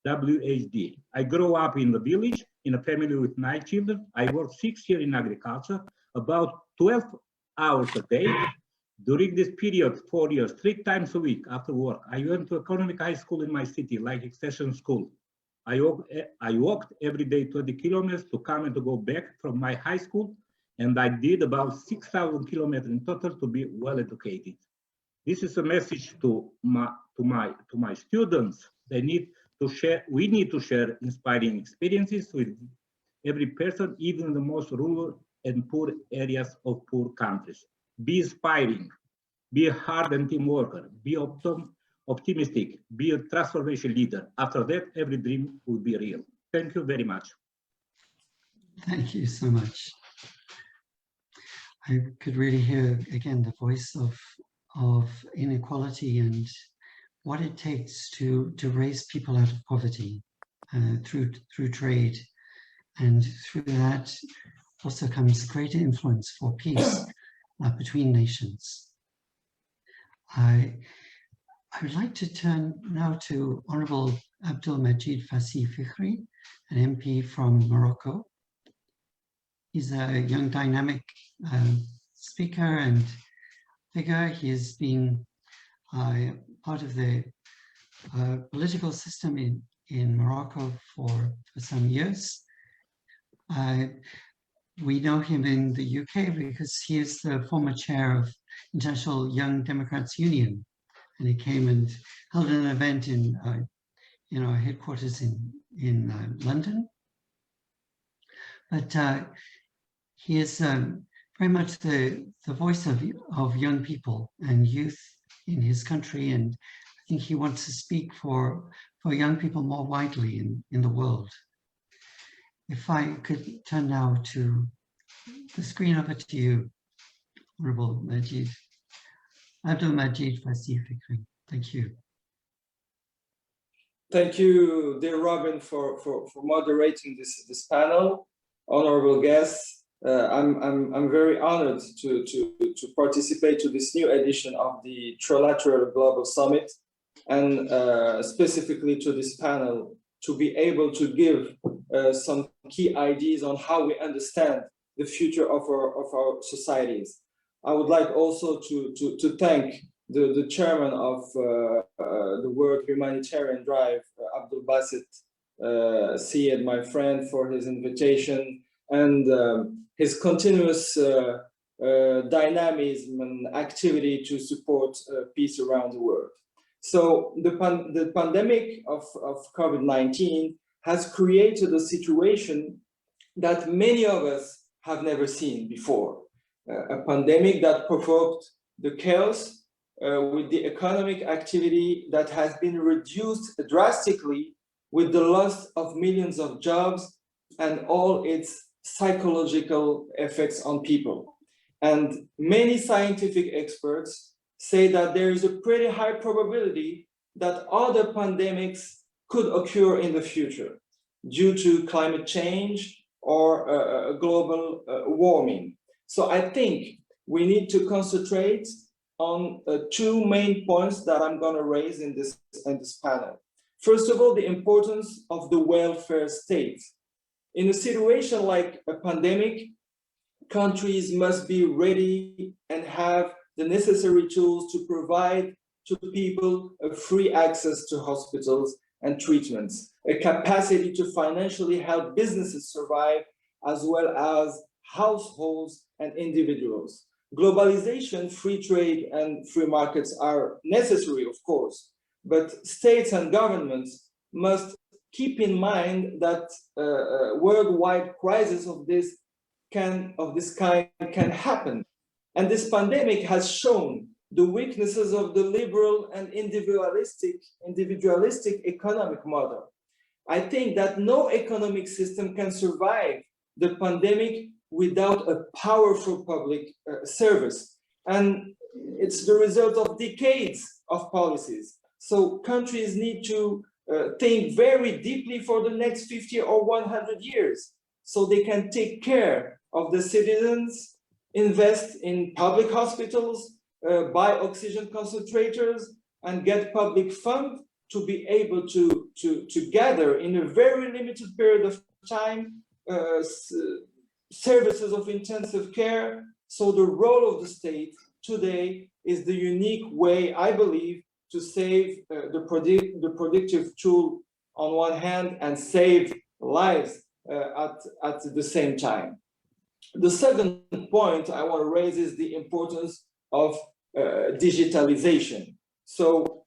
WHD. I grew up in the village in a family with 9 children. I worked 6 years in agriculture, about 12 hours a day. During this period, 4 years, 3 times a week after work, I went to economic high school in my city, like extension school. I walked every day 20 kilometers to come and to go back from my high school and I did about 6,000 kilometers in total to be well educated. This is a message to my students. They need to share. We need to share inspiring experiences with every person, even in the most rural and poor areas of poor countries. Be inspiring. Be a hard and team worker. Be optimistic. Be a transformation leader. After that, every dream will be real. Thank you very much.
Thank you so much. I could really hear again the voice of inequality and what it takes to raise people out of poverty through trade, and through that also comes greater influence for peace between nations. I would like to turn now to Honorable Abdul Basit Syed, an MP from Morocco. He's a young, dynamic speaker and figure. He has been part of the political system in Morocco for some years. We know him in the UK because he is the former chair of International Young Democrats Union, and he came and held an event in our headquarters in London. But he is very much the voice of young people and youth in his country, and I think he wants to speak for young people more widely in the world. If I could turn now to the screen over to you, Honorable Abdul Basit Syed. Thank you.
Thank you, dear Robin, for moderating this panel. Honorable guests, I'm very honored to participate to this new edition of the Trilateral Global Summit, and specifically to this panel, to be able to give some key ideas on how we understand the future of our societies. I would like also to thank the chairman of the World Humanitarian Drive, Abdul Basit Syed, my friend, for his invitation and his continuous dynamism and activity to support peace around the world. So the pandemic of COVID-19 has created a situation that many of us have never seen before. A pandemic that provoked the chaos with the economic activity that has been reduced drastically, with the loss of millions of jobs and all its psychological effects on people. And many scientific experts say that there is a pretty high probability that other pandemics could occur in the future due to climate change or global warming. So I think we need to concentrate on two main points that I'm going to raise in this panel. First of all, the importance of the welfare state. In a situation like a pandemic, countries must be ready and have the necessary tools to provide to people a free access to hospitals and treatments, a capacity to financially help businesses survive, as well as households and individuals. Globalization, free trade, and free markets are necessary, of course, but states and governments must keep in mind that a worldwide crisis of this kind can happen. And this pandemic has shown the weaknesses of the liberal and individualistic economic model. I think that no economic system can survive the pandemic without a powerful public service. And it's the result of decades of policies. So countries need to think very deeply for the next 50 or 100 years, so they can take care of the citizens, invest in public hospitals, buy oxygen concentrators, and get public funds to be able to gather in a very limited period of time services of intensive care. So the role of the state today is the unique way, I believe, to save the productive tool on one hand and save lives at the same time. The second point I want to raise is the importance of digitalization. So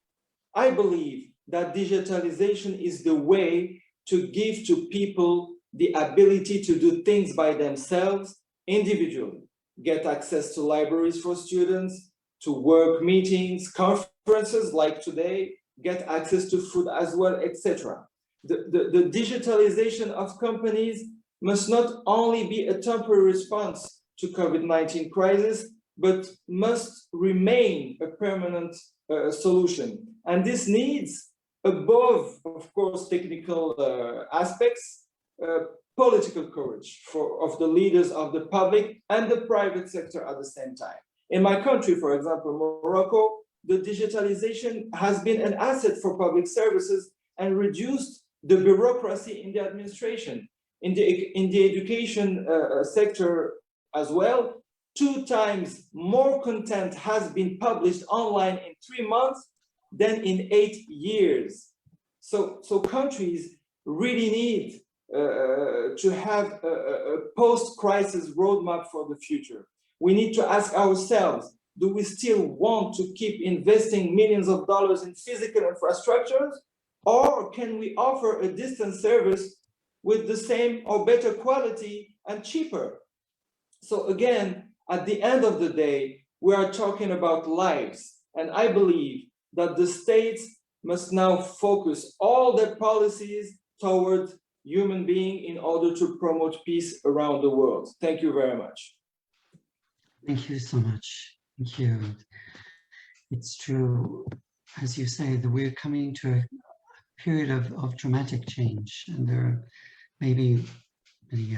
I believe that digitalization is the way to give to people the ability to do things by themselves individually, get access to libraries for students, to work meetings, conferences like today, get access to food as well, etc. The digitalization of companies must not only be a temporary response to COVID-19 crisis, but must remain a permanent solution. And this needs, above, of course, technical aspects, political courage of the leaders of the public and the private sector at the same time. In my country, for example, Morocco, the digitalization has been an asset for public services and reduced the bureaucracy in the administration. In the education sector as well, 2 times more content has been published online in 3 months than in 8 years. So countries really need to have a post-crisis roadmap for the future. We need to ask ourselves, do we still want to keep investing millions of dollars in physical infrastructures, or can we offer a distance service with the same or better quality and cheaper? So again, at the end of the day, we are talking about lives. And I believe that the states must now focus all their policies toward human being in order to promote peace around the world. Thank you very much.
Thank you so much. Thank you. It's true, as you say, that we're coming to a period of dramatic change, and there are maybe many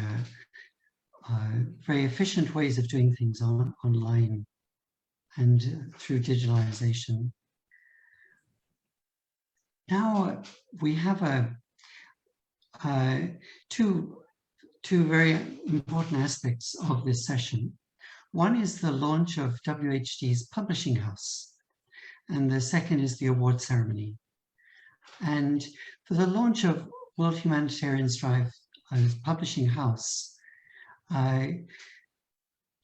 very efficient ways of doing things online and through digitalization. Now we have two very important aspects of this session. One is the launch of WHD's publishing house, and the second is the award ceremony. And for the launch of World Humanitarian Strive publishing house,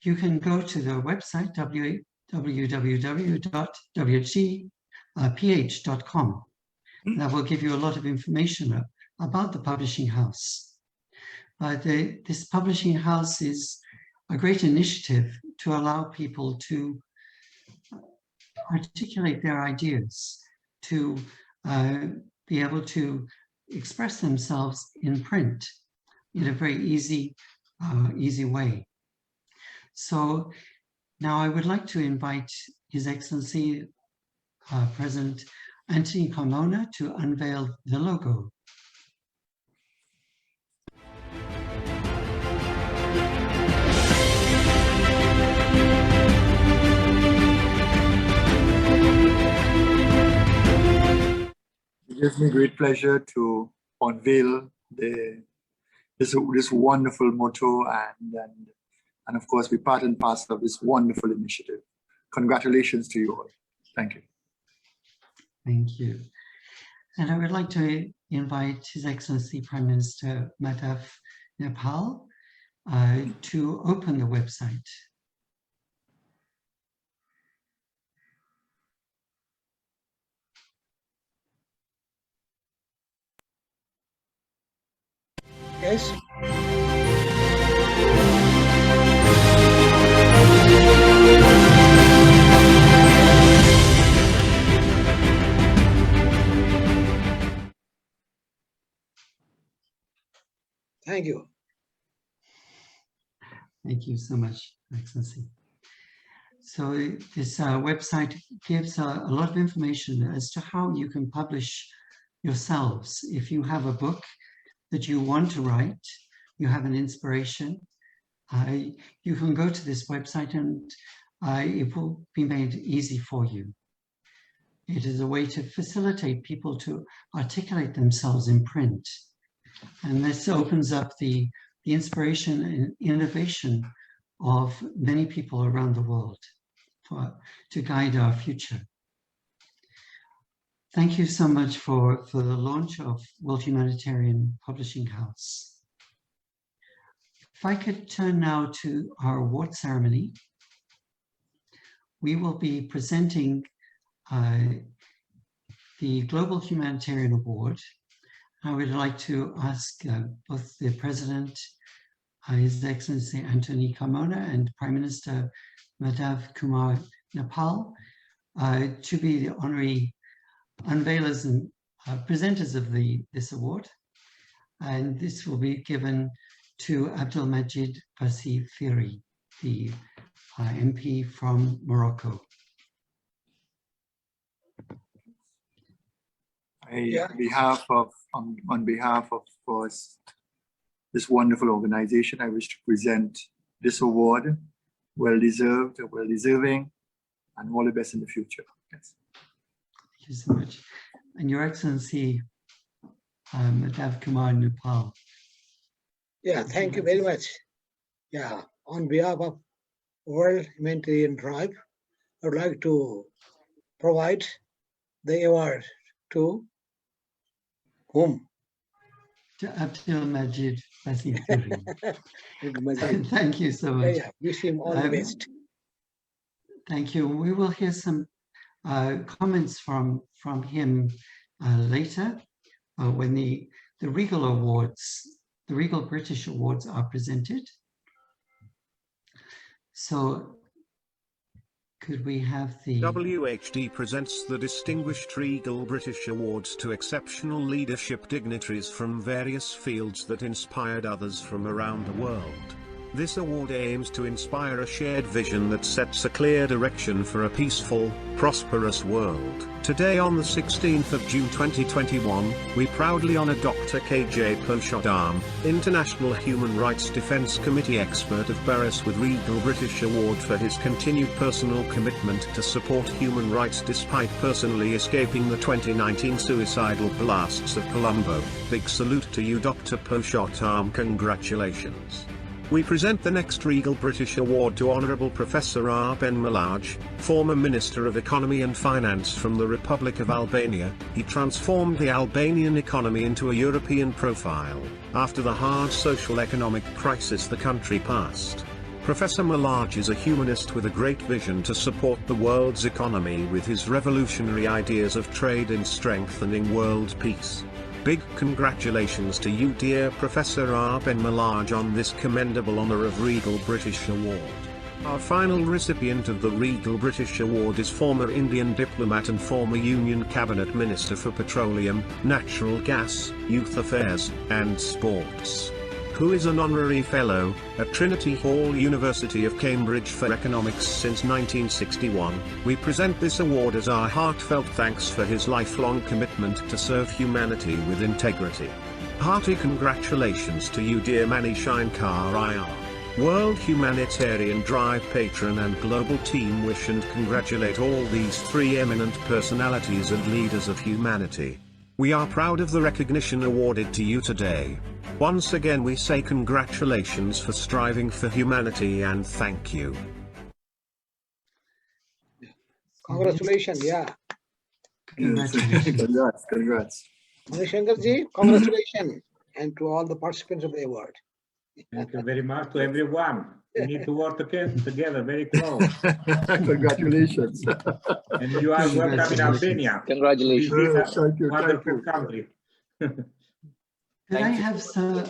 you can go to the website www.whdph.com. That will give you a lot of information about the publishing house. This publishing house is a great initiative to allow people to articulate their ideas, to be able to express themselves in print in a very easy way. So now I would like to invite His Excellency President Anthony Carmona to unveil the logo.
It gives me great pleasure to unveil this wonderful motto and of course be part and parcel of this wonderful initiative. Congratulations to you all. Thank you.
Thank you. And I would like to invite His Excellency Prime Minister Madhav Nepal to open the website.
Yes. Thank you.
Thank you so much, Excellency. So this website gives a lot of information as to how you can publish yourselves. If you have a book that you want to write, you have an inspiration, you can go to this website and it will be made easy for you. It is a way to facilitate people to articulate themselves in print. And this opens up the inspiration and innovation of many people around the world to guide our future. Thank you so much for the launch of World Humanitarian Publishing House. If I could turn now to our award ceremony, we will be presenting the Global Humanitarian Award. I would like to ask both the President, His Excellency Anthony Carmona, and Prime Minister Madhav Kumar Nepal to be the honorary unveilers and presenters of this award. And this will be given to Abdul Majid Basit Syed, the MP from Morocco.
On behalf of course, this wonderful organization, I wish to present this award. Well deserved, well deserving, and all the best in the future. Yes.
Thank you so much. And Your Excellency, Madhav Kumar Nepal.
Yeah, thank you very much. Yeah, on behalf of World Humanitarian Drive, I would like to provide the award to whom?
To Abdul Majid Basit Syed. Thank you so much.
Yeah, wish him all the best.
Thank you. We will hear some comments from him later when the Regal Awards, the Regal British Awards are presented. So could we have the...
WHD presents the Distinguished Regal British Awards to exceptional leadership dignitaries from various fields that inspired others from around the world. This award aims to inspire a shared vision that sets a clear direction for a peaceful, prosperous world. Today on the 16th of June 2021, we proudly honor Dr. KJ Purushottam, International Human Rights Defense Committee expert of Paris with Regal British Award for his continued personal commitment to support human rights despite personally escaping the 2019 suicidal blasts of Colombo. Big salute to you, Dr. Purushottam. Congratulations. We present the next Regal British Award to Honourable Professor Arben Malaj, former Minister of Economy and Finance from the Republic of Albania. He transformed the Albanian economy into a European profile, after the hard social-economic crisis the country passed. Professor Malaj is a humanist with a great vision to support the world's economy with his revolutionary ideas of trade and strengthening world peace. Big congratulations to you, dear Professor Arben Malaj, on this commendable honour of Regal British Award. Our final recipient of the Regal British Award is former Indian diplomat and former Union Cabinet Minister for Petroleum, Natural Gas, Youth Affairs, and Sports, who is an honorary fellow at Trinity Hall, University of Cambridge for economics since 1961. We present this award as our heartfelt thanks for his lifelong commitment to serve humanity with integrity. Hearty congratulations to you, dear Mani Shankar IR, World Humanitarian Drive patron and global team. Wish and congratulate all these three eminent personalities and leaders of humanity. We are proud of the recognition awarded to you today. Once again we say congratulations for striving for humanity and thank you.
Congratulations, yeah.
Congratulations.
Congrats.
Manishankarji, congratulations, and to all the participants of the award.
Thank you very much to everyone. We need to work together very close.
Congratulations.
And you are welcome in Albania.
Congratulations.
Wonderful country.
Could I have some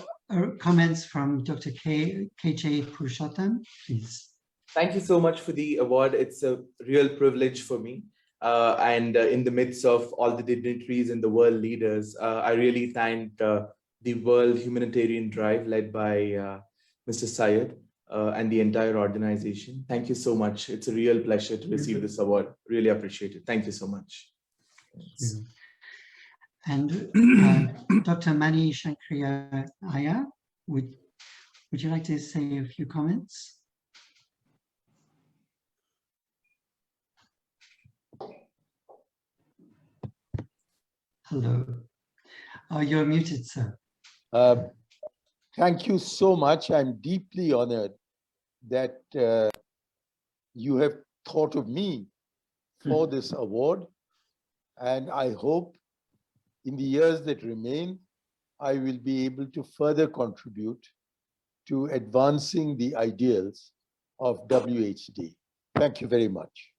comments from Dr. KJ Purushottam, please?
Thank you so much for the award. It's a real privilege for me. And in the midst of all the dignitaries and the world leaders, I really thank the World Humanitarian Drive led by Mr. Syed and the entire organization. Thank you so much. It's a real pleasure to receive this award. Really appreciate it. Thank you so much.
And Dr. Mani Shankar Iyer, would you like to say a few comments? Hello. You're muted, sir.
Thank you so much. I'm deeply honored that you have thought of me for this award. And I hope in the years that remain, I will be able to further contribute to advancing the ideals of WHD. Thank you very much.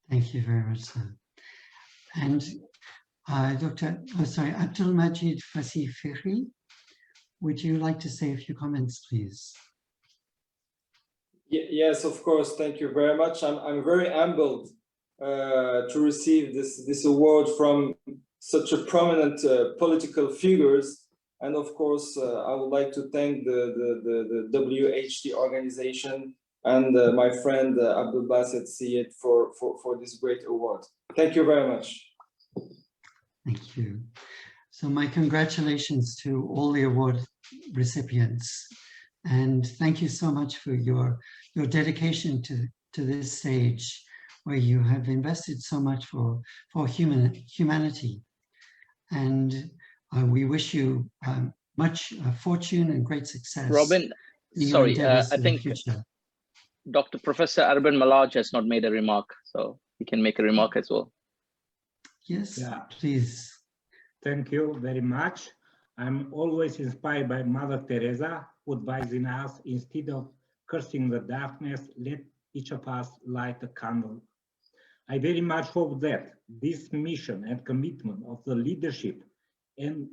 Thank you very much, sir. And Abdul Majid Fasih Fikri, would you like to say a few comments, please?
Yes, of course. Thank you very much. I'm very humbled to receive this award from such a prominent political figures. And of course, I would like to thank the WHD organization and my friend Abdul Basit Syed for this great award. Thank you very much.
Thank you. So my congratulations to all the award recipients. And thank you so much for your dedication to this stage where you have invested so much for humanity. And we wish you much fortune and great success.
Robin, sorry, I think Dr. Professor Arban Malaj has not made a remark, so he can make a remark as well.
Yes,
yeah.
Please.
Thank you very much. I'm always inspired by Mother Teresa, who advising us, instead of cursing the darkness, let each of us light a candle. I very much hope that this mission and commitment of the leadership and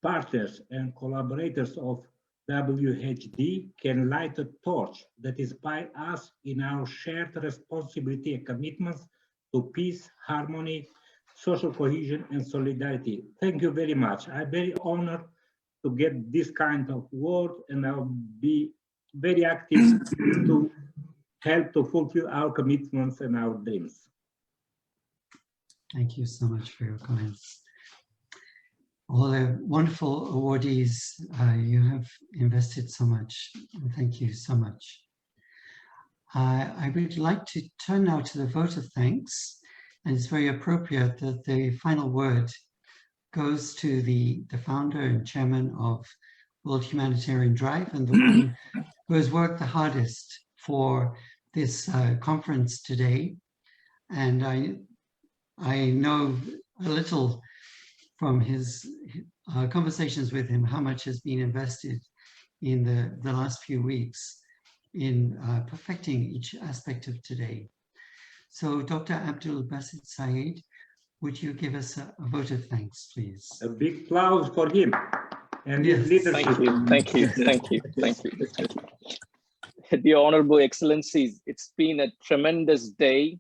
partners and collaborators of WHD can light a torch that inspires us in our shared responsibility and commitments to peace, harmony, social cohesion, and solidarity. Thank you very much. I'm very honored to get this kind of award, and I'll be very active to help to fulfill our commitments and our dreams.
Thank you so much for your comments. All the wonderful awardees, you have invested so much. Thank you so much. I would like to turn now to the vote of thanks, and it's very appropriate that the final word goes to the founder and chairman of World Humanitarian Drive, and the one who has worked the hardest for this conference today. And I know a little from his conversations with him how much has been invested in the last few weeks in perfecting each aspect of today. So Dr. Abdul Basit Syed, would you give us a vote of thanks, please?
A big applause for him and his leadership.
Thank you, thank you, thank you, thank you, thank you. Dear Honorable Excellencies, it's been a tremendous day.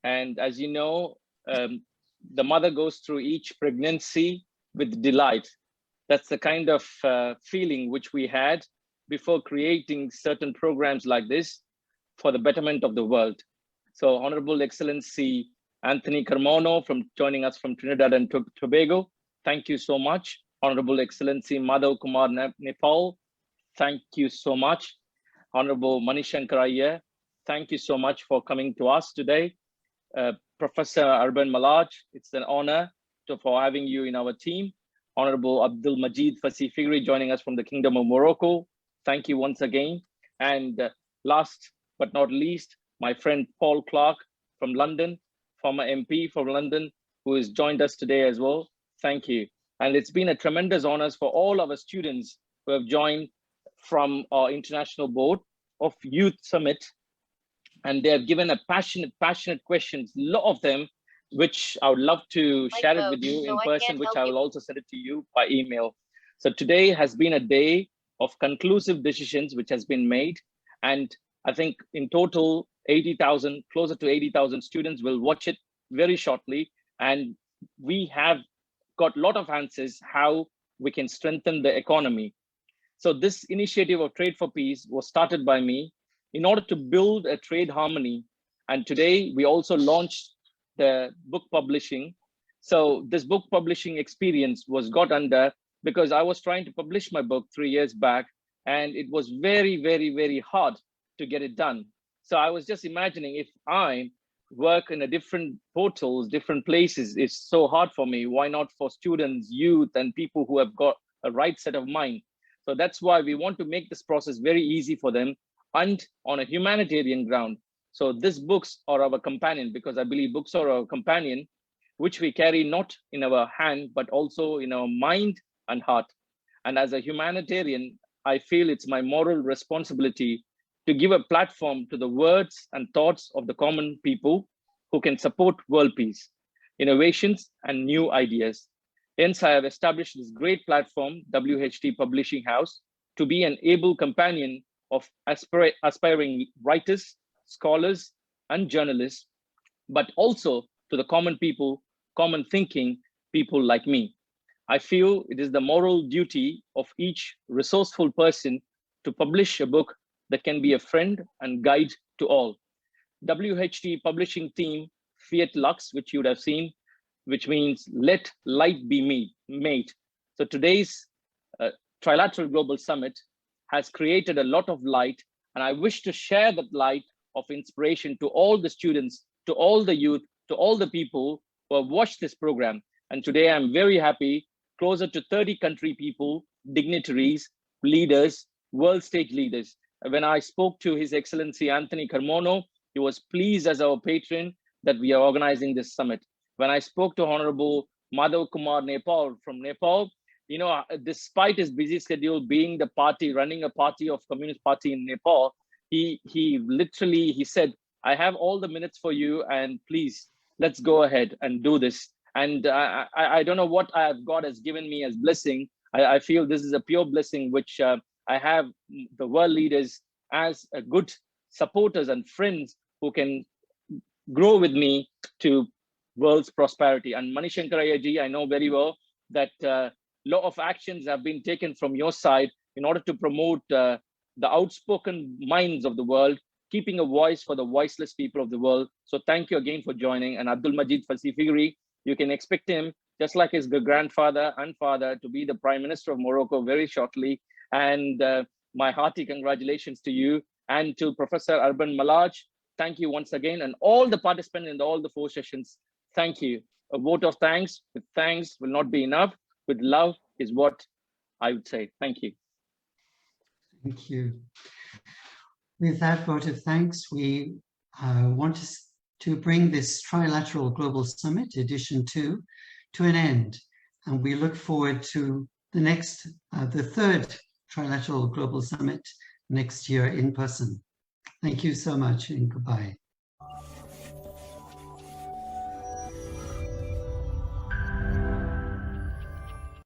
And as you know, the mother goes through each pregnancy with delight. That's the kind of feeling which we had before creating certain programs like this for the betterment of the world. So Honorable Excellency Anthony Carmona joining us from Trinidad and Tobago, thank you so much. Honorable Excellency Madhav Kumar Nepal, thank you so much. Honorable Manishankar Iyer, thank you so much for coming to us today. Professor Arban Malaj, it's an honor for having you in our team. Honorable Abdul Majid Fasih Fikri joining us from the Kingdom of Morocco. Thank you once again. And last but not least, my friend Paul Clark from London, former MP from London, who has joined us today as well. Thank you. And it's been a tremendous honor for all our students who have joined from our international board of Youth Summit. And they have given a passionate questions, a lot of them, which I would love to share it with you in person, which I will also send it to you by email. So today has been a day of conclusive decisions which has been made. And I think in total, 80,000, closer to 80,000 students will watch it very shortly. And we have got a lot of answers how we can strengthen the economy. So this initiative of Trade for Peace was started by me in order to build a trade harmony. And today we also launched the book publishing. So this book publishing experience was got under because I was trying to publish my book 3 years back, and it was very, very, very hard to get it done. So I was just imagining if I work in a different portals, different places, it's so hard for me. Why not for students, youth, and people who have got a right set of mind? So that's why we want to make this process very easy for them and on a humanitarian ground. So these books are our companion, because I believe books are our companion, which we carry not in our hand, but also in our mind and heart. And as a humanitarian, I feel it's my moral responsibility to give a platform to the words and thoughts of the common people who can support world peace, innovations, and new ideas. Hence, I have established this great platform, WHT Publishing House, to be an able companion of aspiring writers, scholars, and journalists, but also to the common people, common thinking people like me. I feel it is the moral duty of each resourceful person to publish a book that can be a friend and guide to all. WHT publishing theme, Fiat Lux, which you would have seen, which means let light be made. So today's Trilateral Global Summit has created a lot of light, and I wish to share that light of inspiration to all the students, to all the youth, to all the people who have watched this program. And today I'm very happy, closer to 30 country people, dignitaries, leaders, world stage leaders. When I spoke to His Excellency Anthony Carmona, he was pleased as our patron that we are organizing this summit. When I spoke to Honorable Madhav Kumar Nepal from Nepal, you know, despite his busy schedule being the party, running a party of Communist Party in Nepal, he said, I have all the minutes for you, and please, let's go ahead and do this. And I don't know what God has given me as blessing. I feel this is a pure blessing, which I have the world leaders as a good supporters and friends who can grow with me to world's prosperity. And Manishankar ji, I know very well that a lot of actions have been taken from your side in order to promote the outspoken minds of the world, keeping a voice for the voiceless people of the world. So thank you again for joining. And Abdul Majid Fassi Figri, you can expect him, just like his grandfather and father, to be the Prime Minister of Morocco very shortly. And my hearty congratulations to you and to Professor Arban Malaj. Thank you once again, and all the participants in all the 4 sessions. Thank you. A vote of thanks with thanks will not be enough. With love is what I would say. Thank you.
Thank you. With that vote of thanks, we want to bring this Trilateral Global Summit, Edition 2, to an end. And we look forward to the next, the 3rd Trilateral Global Summit next year in person. Thank you so much, and goodbye.